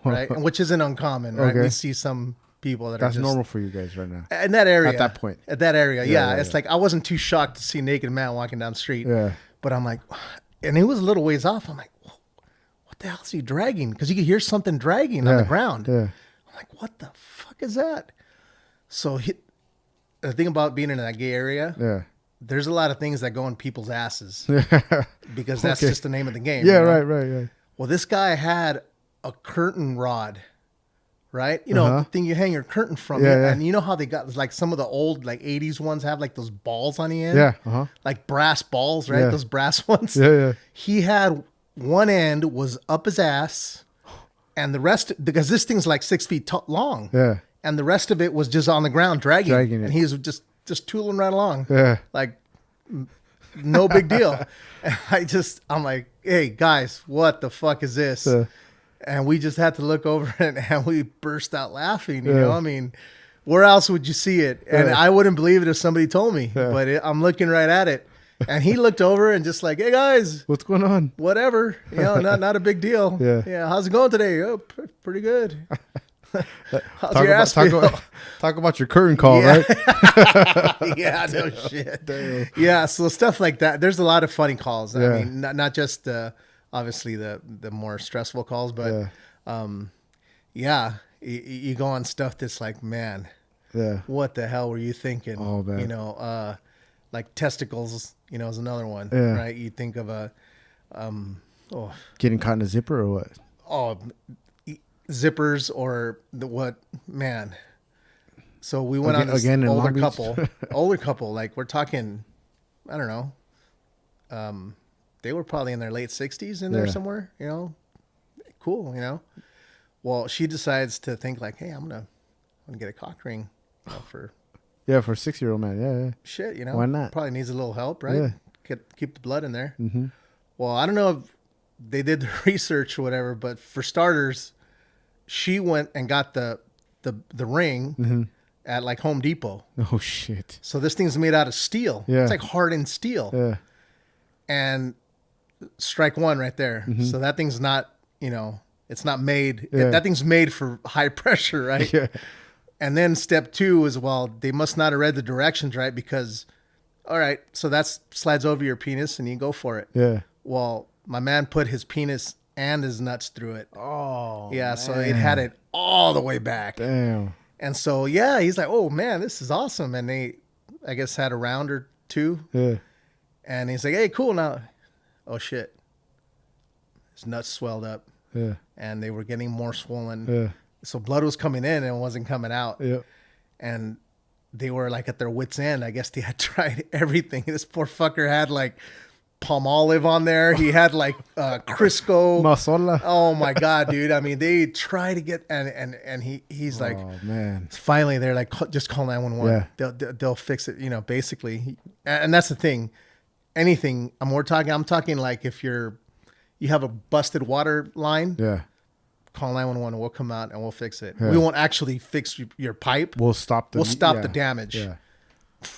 right? And which isn't uncommon, right? Okay. We see some people that that's are just normal for you guys right now. in that area. At that point. At that area, yeah. It's like I wasn't too shocked to see a naked man walking down the street. Yeah. But I'm like, and he was a little ways off. I'm like, what the hell is he dragging? Because you could hear something dragging on the ground. Yeah. I'm like, what the fuck is that? So the thing about being in that gay area, there's a lot of things that go in people's asses because that's just the name of the game. Yeah, right. Well, this guy had a curtain rod, right? The thing you hang your curtain from. And you know how they got like some of the old like 80s ones have like those balls on the end? Yeah. Like brass balls, right? Yeah. Those brass ones. Yeah. He had one end was up his ass, and the rest, because this thing's like 6 feet long. Yeah. And the rest of it was just on the ground dragging it. And he was just tooling right along. Yeah. Like, no big deal. And I'm like, hey guys, what the fuck is this? And we just had to look over and we burst out laughing. You Yeah. know, I mean, where else would you see it? And Yeah. I wouldn't believe it if somebody told me, Yeah. but I'm looking right at it. And he looked over and just like, hey guys, What's going on? whatever, you know, not a big deal. Yeah. How's it going today? Oh, pretty good. How's Talk your about, ass feel? talk about your curtain call, Yeah. right? Yeah, no shit. Damn. Yeah, so stuff like that. There's a lot of funny calls. Yeah. I mean, not just obviously the more stressful calls, but Yeah. you go on stuff that's like, man, Yeah. what the hell were you thinking? Oh, man. You know, like testicles, you know, is another one, Yeah. right? You think of a, Getting caught in a zipper or what? Zippers or man. So we went Again- on this again in older Long Beach? couple, like we're talking, I don't know. They were probably in their late 60s in there Yeah. somewhere, you know, cool, you know. Well, she decides to think like, hey, I'm gonna get a cock ring, you know, for Yeah, for a 6-year-old man. Yeah. shit, you know. Why not? Probably needs a little help, right? Yeah. Keep the blood in there. Mm-hmm. Well, I don't know if they did the research or whatever, but for starters, she went and got the ring Mm-hmm. at like Home Depot. Oh shit. So this thing's made out of steel. Yeah. It's like hardened steel. Yeah. And strike one right there. Mm-hmm. So that thing's not, you know, it's not made. Yeah. That thing's made for high pressure, right? Yeah. And then step two is, well, they must not have read the directions right because, all right, so that slides over your penis and you go for it. Yeah. Well, my man put his penis and his nuts through it. Oh. Yeah, so it had it all the way back. Damn. And so, yeah, he's like, oh, man, this is awesome. And they, I guess, had a round or two. Yeah. And he's like, hey, cool. Now, oh, shit. His nuts swelled up. Yeah. And they were getting more swollen. Yeah. So blood was coming in and it wasn't coming out. Yeah. And they were like at their wits' end. I guess they had tried everything. This poor fucker had like palm olive on there. He had like Crisco. Masola. Oh my God, dude. I mean, they try to get, and he's like, Oh man. finally they're like, just call 911. Yeah. They'll fix it, you know, basically. And that's the thing. Anything, I'm talking like if you have a busted water line, Yeah. call 911 and we'll come out and we'll fix it. Yeah. We won't actually fix your pipe. We'll stop the the damage. Yeah.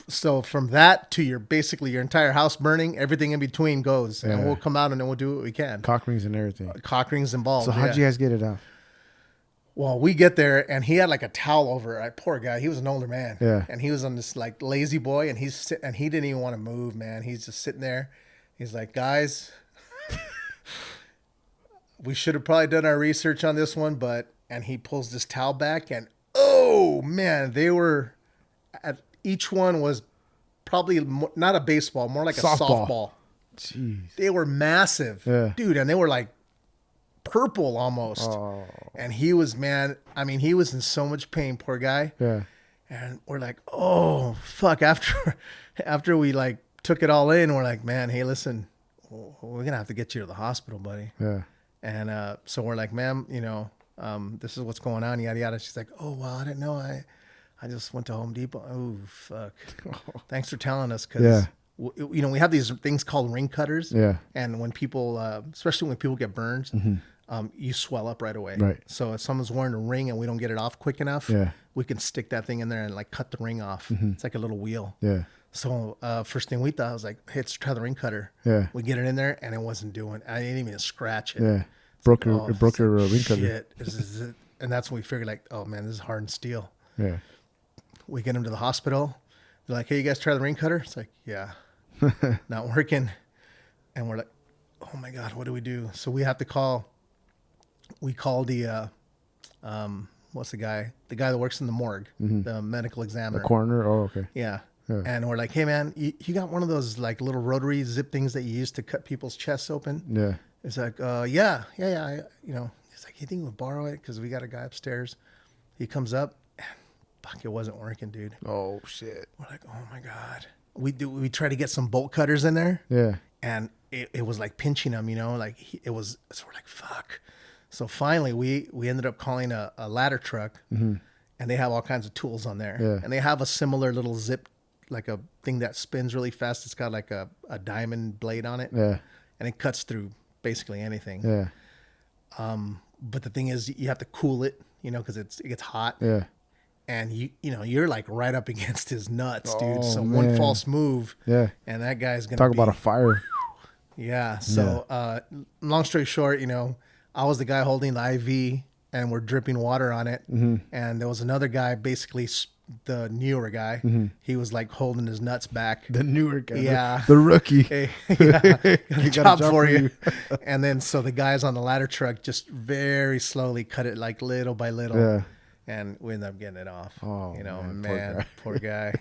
So from that to your entire house burning, everything in between goes, and Yeah. we'll come out and then we'll do what we can. Cock rings and everything. Cock rings involved. So how'd yeah. you guys get it out? Well, we get there and he had like a towel over it. Poor guy. He was an older man. Yeah. And he was on this like lazy boy and he didn't even want to move, man. He's just sitting there. He's like, guys, we should have probably done our research on this one, and he pulls this towel back and oh man, each one was probably not a baseball, more like a softball. Jeez. They were massive, Yeah. dude. And they were like purple almost. Oh. And he was, man, I mean, he was in so much pain, poor guy. Yeah. And we're like, oh, fuck. After we like took it all in, we're like, man, hey, listen, we're going to have to get you to the hospital, buddy. Yeah. And so we're like, ma'am, you know, this is what's going on, yada, yada. She's like, oh, well, I didn't know. I just went to Home Depot. Oh, fuck. Thanks for telling us because, Yeah. you know, we have these things called ring cutters. Yeah. And when people, especially when people get burns, you swell up right away. Right. So if someone's wearing a ring and we don't get it off quick enough, Yeah. we can stick that thing in there and like cut the ring off. It's like a little wheel. Yeah. So first thing we thought, I was like, hey, let's try the ring cutter. Yeah. We get it in there and it wasn't doing, I didn't even scratch it. Yeah. Broke your Oh, ring cutter. shit. This is it. And that's when we figured like, oh man, this is hardened steel. Yeah. We get him to the hospital. They're like, hey, you guys try the ring cutter? It's like, yeah, not working. And we're like, oh my God, what do we do? So we have to call the, what's the guy that works in the morgue, the medical examiner. The coroner. Oh, okay. Yeah. Yeah. And we're like, hey man, you got one of those like little rotary zip things that you use to cut people's chests open? Yeah. It's like, yeah. You know, he's like, you think we'll borrow it? Cause we got a guy upstairs. He comes up and fuck, it wasn't working, dude. Oh shit. We're like, oh my God. We try to get some bolt cutters in there. Yeah. And it was like pinching him, you know, like so we're like, fuck. So finally we ended up calling a ladder truck and they have all kinds of tools on there. Yeah. And they have a similar little zip, like a thing that spins really fast. It's got like a diamond blade on it. Yeah. And it cuts through basically anything. Yeah. but the thing is, you have to cool it, because it gets hot. Yeah. And you're like right up against his nuts, dude. Oh, So man. one false move, Yeah. and that guy's gonna Talk about a fire. Yeah. So, long story short, I was the guy holding the IV, and we're dripping water on it. Mm-hmm. And there was another guy, basically the newer guy. Mm-hmm. He was like holding his nuts back. The newer guy. Yeah. The rookie. Hey, yeah, got a Got a job job for for you. And then so the guys on the ladder truck just very slowly cut it like little by little. Yeah. And we ended up getting it off. Oh, man, poor guy.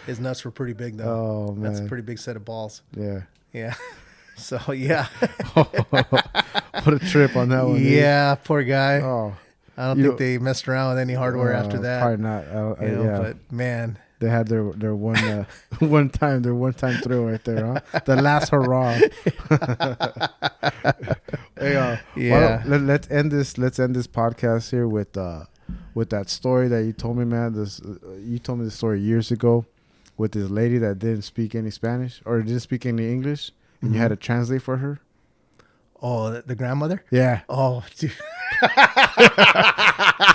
His nuts were pretty big though. Oh, man. That's a pretty big set of balls. Yeah. Yeah. So yeah. What a trip on that one. Dude. Yeah, poor guy. Oh. I don't think they messed around with any hardware after that. Probably not. Yeah. But man, they had their one one time through right there, huh? The last hurrah. Hey, yeah. Let's end this podcast here with that story that you told me, man. You told me the story years ago with this lady that didn't speak any Spanish or didn't speak any English, and you had to translate for her. Oh, the grandmother? Yeah. Oh, dude.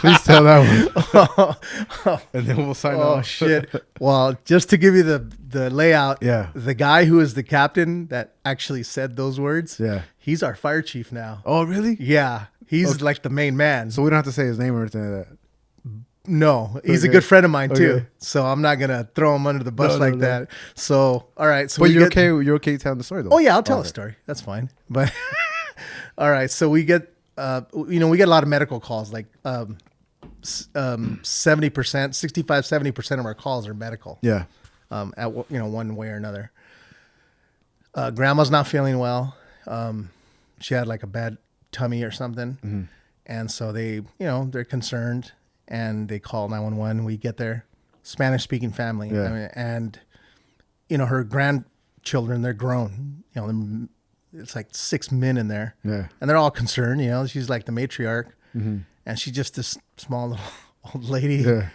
Please tell that one. And then we'll sign off. Oh, shit. Well, just to give you the layout, Yeah. the guy who is the captain that actually said those words, Yeah. he's our fire chief now. Oh, really? Yeah. He's like the main man. So we don't have to say his name or anything like that. No, he's a Okay. good friend of mine too. Okay. So I'm not going to throw him under the bus No, like no. that. So, all right. So But you're get- okay. You're okay telling the story though. Oh yeah, I'll tell Okay. a story. That's fine. But all right, so we get we get a lot of medical calls. Like 70%, 65-70% of our calls are medical. Yeah. At one way or another. Grandma's not feeling well. She had like a bad tummy or something, Mm-hmm. and so they they're concerned and they call 911. We get there, Spanish speaking family, Yeah. and her grandchildren, they're grown. It's like 6 men in there. Yeah. And they're all concerned, she's like the matriarch, Mm-hmm. and she's just this small little old lady. Yeah.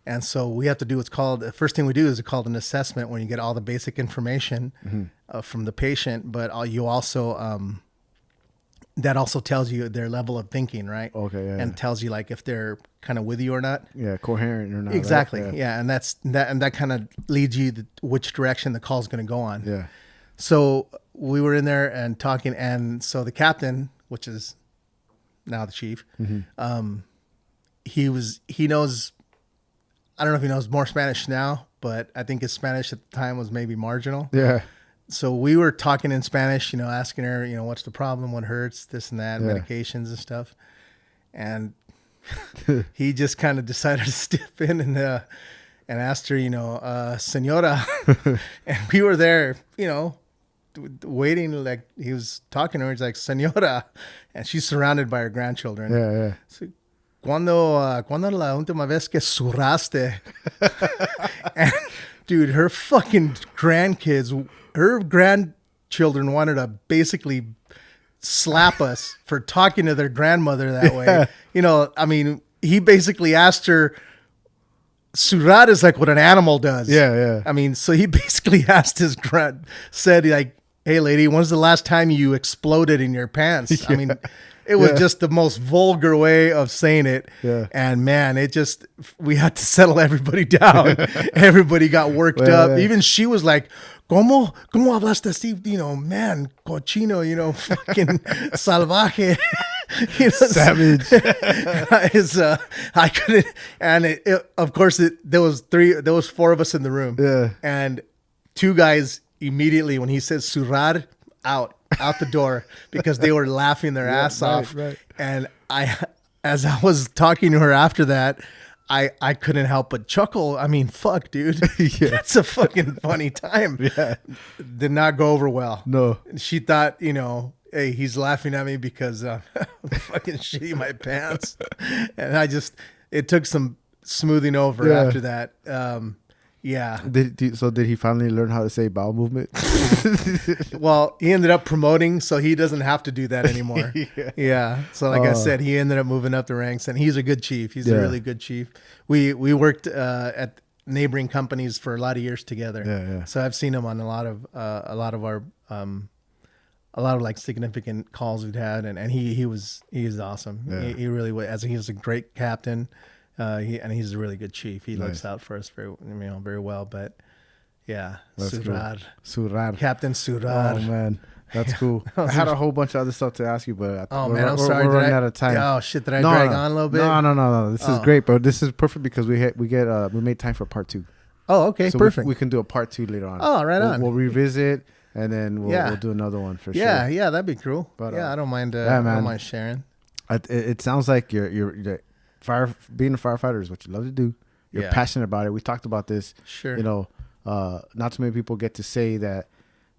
And so we have to do what's called, the first thing we do is called an assessment, when you get all the basic information from the patient, but you also, that also tells you their level of thinking, right? Okay. Yeah. And tells you like if they're kind of with you or not. Yeah. Coherent or not. right? Exactly. Yeah. Yeah. And that kind of leads you to which direction the call's going to go on. Yeah. So we were in there and talking, and so the captain, which is now the chief, he knows, I don't know if he knows more Spanish now, but I think his Spanish at the time was maybe marginal. Yeah. So we were talking in Spanish, asking her, what's the problem, what hurts, this and that, Yeah. medications and stuff. And he just kind of decided to step in and asked her, senora. And we were there, waiting, like he was talking to her. He's like, senora. And she's surrounded by her grandchildren. Yeah. Yeah. So, cuando la última vez que surraste? And, dude, her fucking her grandchildren wanted to basically slap us for talking to their grandmother that way. I mean, he basically asked her, surrar is like what an animal does. Yeah. Yeah. I mean, so he basically asked said like, hey lady, when's the last time you exploded in your pants? Yeah. I mean, it was Yeah. just the most vulgar way of saying it. Yeah. And man, we had to settle everybody down. Everybody got worked up. Yeah. Even she was like, ¿Cómo hablaste así? Man, cochino, fucking salvaje. Savage. I couldn't, and of course, there was 4 of us in the room. Yeah. And 2 guys immediately, when he said surrar, out the door, because they were laughing their ass off. Right. And as I was talking to her after that, I couldn't help but chuckle. I mean, fuck, dude. Yeah. That's a fucking funny time. Yeah. Did not go over well. No. She thought, hey, he's laughing at me because I'm fucking shitting my pants. And it took some smoothing over Yeah. after that. Yeah. Did he finally learn how to say bowel movement? Well, he ended up promoting, so he doesn't have to do that anymore. Yeah. So like I said, he ended up moving up the ranks, and he's a good chief. He's a really good chief. We worked at neighboring companies for a lot of years together. Yeah. So I've seen him on a lot of our a lot of like significant calls we'd had, and he was awesome. Yeah. He really was. As he was a great captain, and he's a really good chief. He Nice. looks out for us very well. But yeah, That's Surar, cool. Surar. Captain Surar. Oh man, that's cool. I had a whole bunch of other stuff to ask you, but Oh man, I'm sorry. We're running out of time. Oh shit, did I drag on a little bit? No. This is great, bro. This is perfect because we made time for part 2. Oh, okay, So perfect. we can do a part 2 later on. Oh, right on. We'll revisit, and then we'll do another one for sure. Yeah, that'd be cool. But, I don't mind. yeah, man. I don't mind sharing. It sounds like you're being a firefighter is what you love to do. You're passionate about it. We talked about this. Sure. You know, not too many people get to say that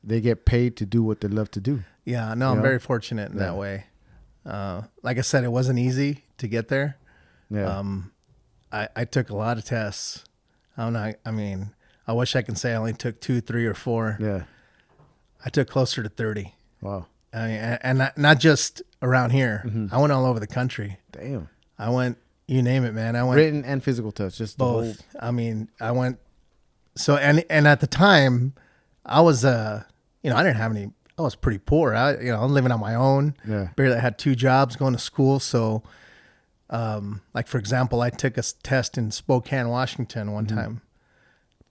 they get paid to do what they love to do. Yeah, no, I'm very fortunate in that way. Like I said, it wasn't easy to get there. Yeah. I took a lot of tests. I mean, I wish I could say I only took 2, 3, or 4. Yeah. I took closer to 30. Wow. I mean, and not just around here. Mm-hmm. I went all over the country. Damn. I went, you name it, man. I went Written and physical tests, just both. I mean, I went. So and at the time, I was I didn't have any. I was pretty poor. I'm living on my own. Yeah. Barely had 2 jobs, going to school. So, like for example, I took a test in Spokane, Washington one time.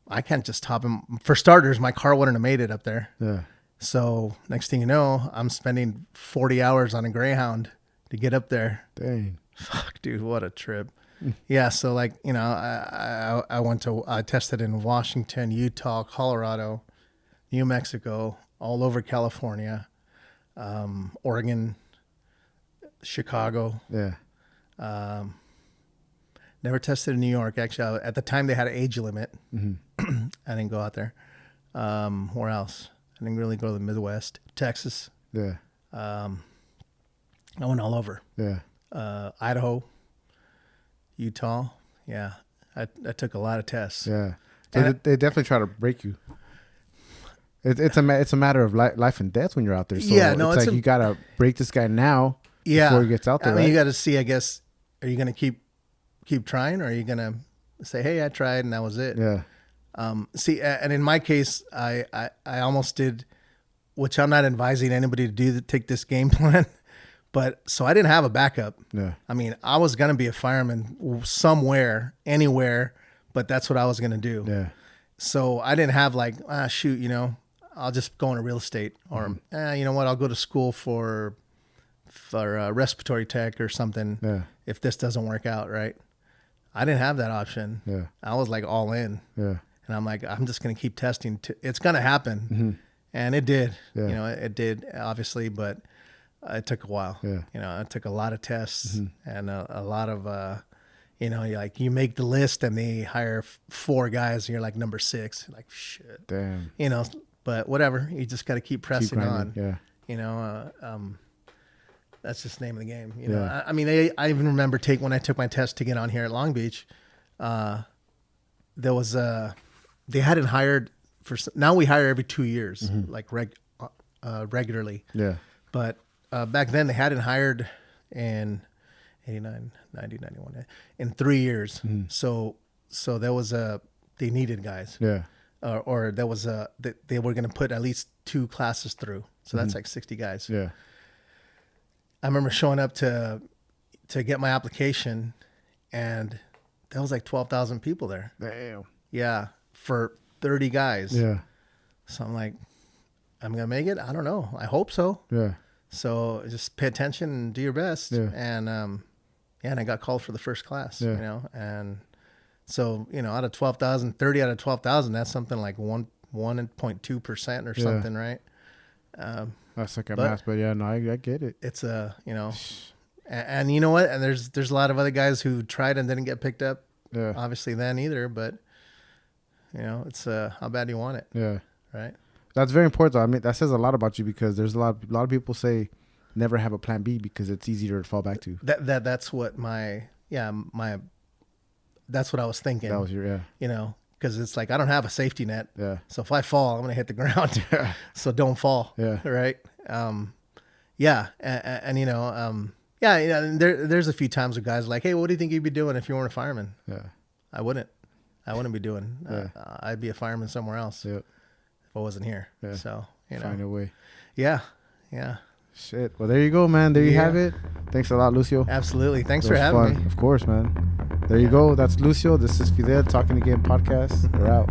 I can't just hop in. For starters, my car wouldn't have made it up there. Yeah. So next thing you know, I'm spending 40 hours on a Greyhound to get up there. Dang. Fuck, dude, what a trip. Yeah, so like, I tested in Washington, Utah, Colorado, New Mexico, all over California, Oregon, Chicago. Yeah. Never tested in New York. Actually, at the time they had an age limit. Mm-hmm. I didn't go out there. Where else? I didn't really go to the Midwest. Texas. Yeah. I went all over. Yeah. Idaho, Utah. Yeah. I took a lot of tests. Yeah. They definitely try to break you. It's a matter of life and death when you're out there. So yeah, no, it's like you gotta break this guy now before he gets out there. I mean, right? you got to see. I guess, are you going to keep trying, or are you going to say, "Hey, I tried and that was it"? Yeah. See, and in my case, I almost did, which I'm not advising anybody to do. Take this game plan, but so I didn't have a backup. Yeah. I mean, I was going to be a fireman somewhere, anywhere, but that's what I was going to do. Yeah. So I didn't have like, shoot, I'll just go into real estate, or you know what, I'll go to school for respiratory tech or something. Yeah. If this doesn't work out, right? I didn't have that option. Yeah. I was like all in. Yeah. And I'm like, I'm just going to keep testing. It's going to happen. And it did. Yeah. It did, obviously, but it took a while. Yeah. It took a lot of tests and a lot of, you make the list and they hire 4 guys and you're like number 6. You're like, shit. Damn. But whatever. You just got to keep pressing on. Yeah. That's just the name of the game. Yeah. I mean, I even remember when I took my test to get on here at Long Beach, there was they hadn't hired now we hire every 2 years, like regularly. Yeah. But back then they hadn't hired in 89, 90, 91, in 3 years. So there was they needed guys. Yeah. Or there was they were going to put at least 2 classes through. So that's like 60 guys. Yeah. I remember showing up to get my application, and there was like 12,000 people there. Damn. Yeah, for 30 guys. Yeah. So I'm like, I'm gonna make it. I don't know. I hope so. Yeah. So just pay attention and do your best. Yeah. And and I got called for the first class. Yeah. And so out of 12,000, 30 out of 12,000, that's something like 1.2% or something, right? That's like a math, but yeah, no, I get it. It's and you know what? And there's a lot of other guys who tried and didn't get picked up. Yeah. Obviously then either, but it's how bad do you want it? Yeah. Right. That's very important though. I mean, that says a lot about you because there's a lot of people say never have a plan B because it's easier to fall back to. That's what that's what I was thinking. That was your because it's like I don't have a safety net. Yeah. So if I fall, I'm gonna hit the ground. Yeah. So don't fall. Yeah. Right. Yeah. And there's a few times where guys are like, hey, what do you think you'd be doing if you weren't a fireman? Yeah. I wouldn't be doing. Yeah. I'd be a fireman somewhere else. Yeah. If I wasn't here. Yeah. So find a way. Yeah. Yeah, Shit. Well, there you go, man. There you Yeah. have it. Thanks a lot, Lucio. absolutely. Thanks It for was having fun. me. Of course, man. There you Yeah. go. That's Lucio. This is Fidel Talking Again podcast. We're out.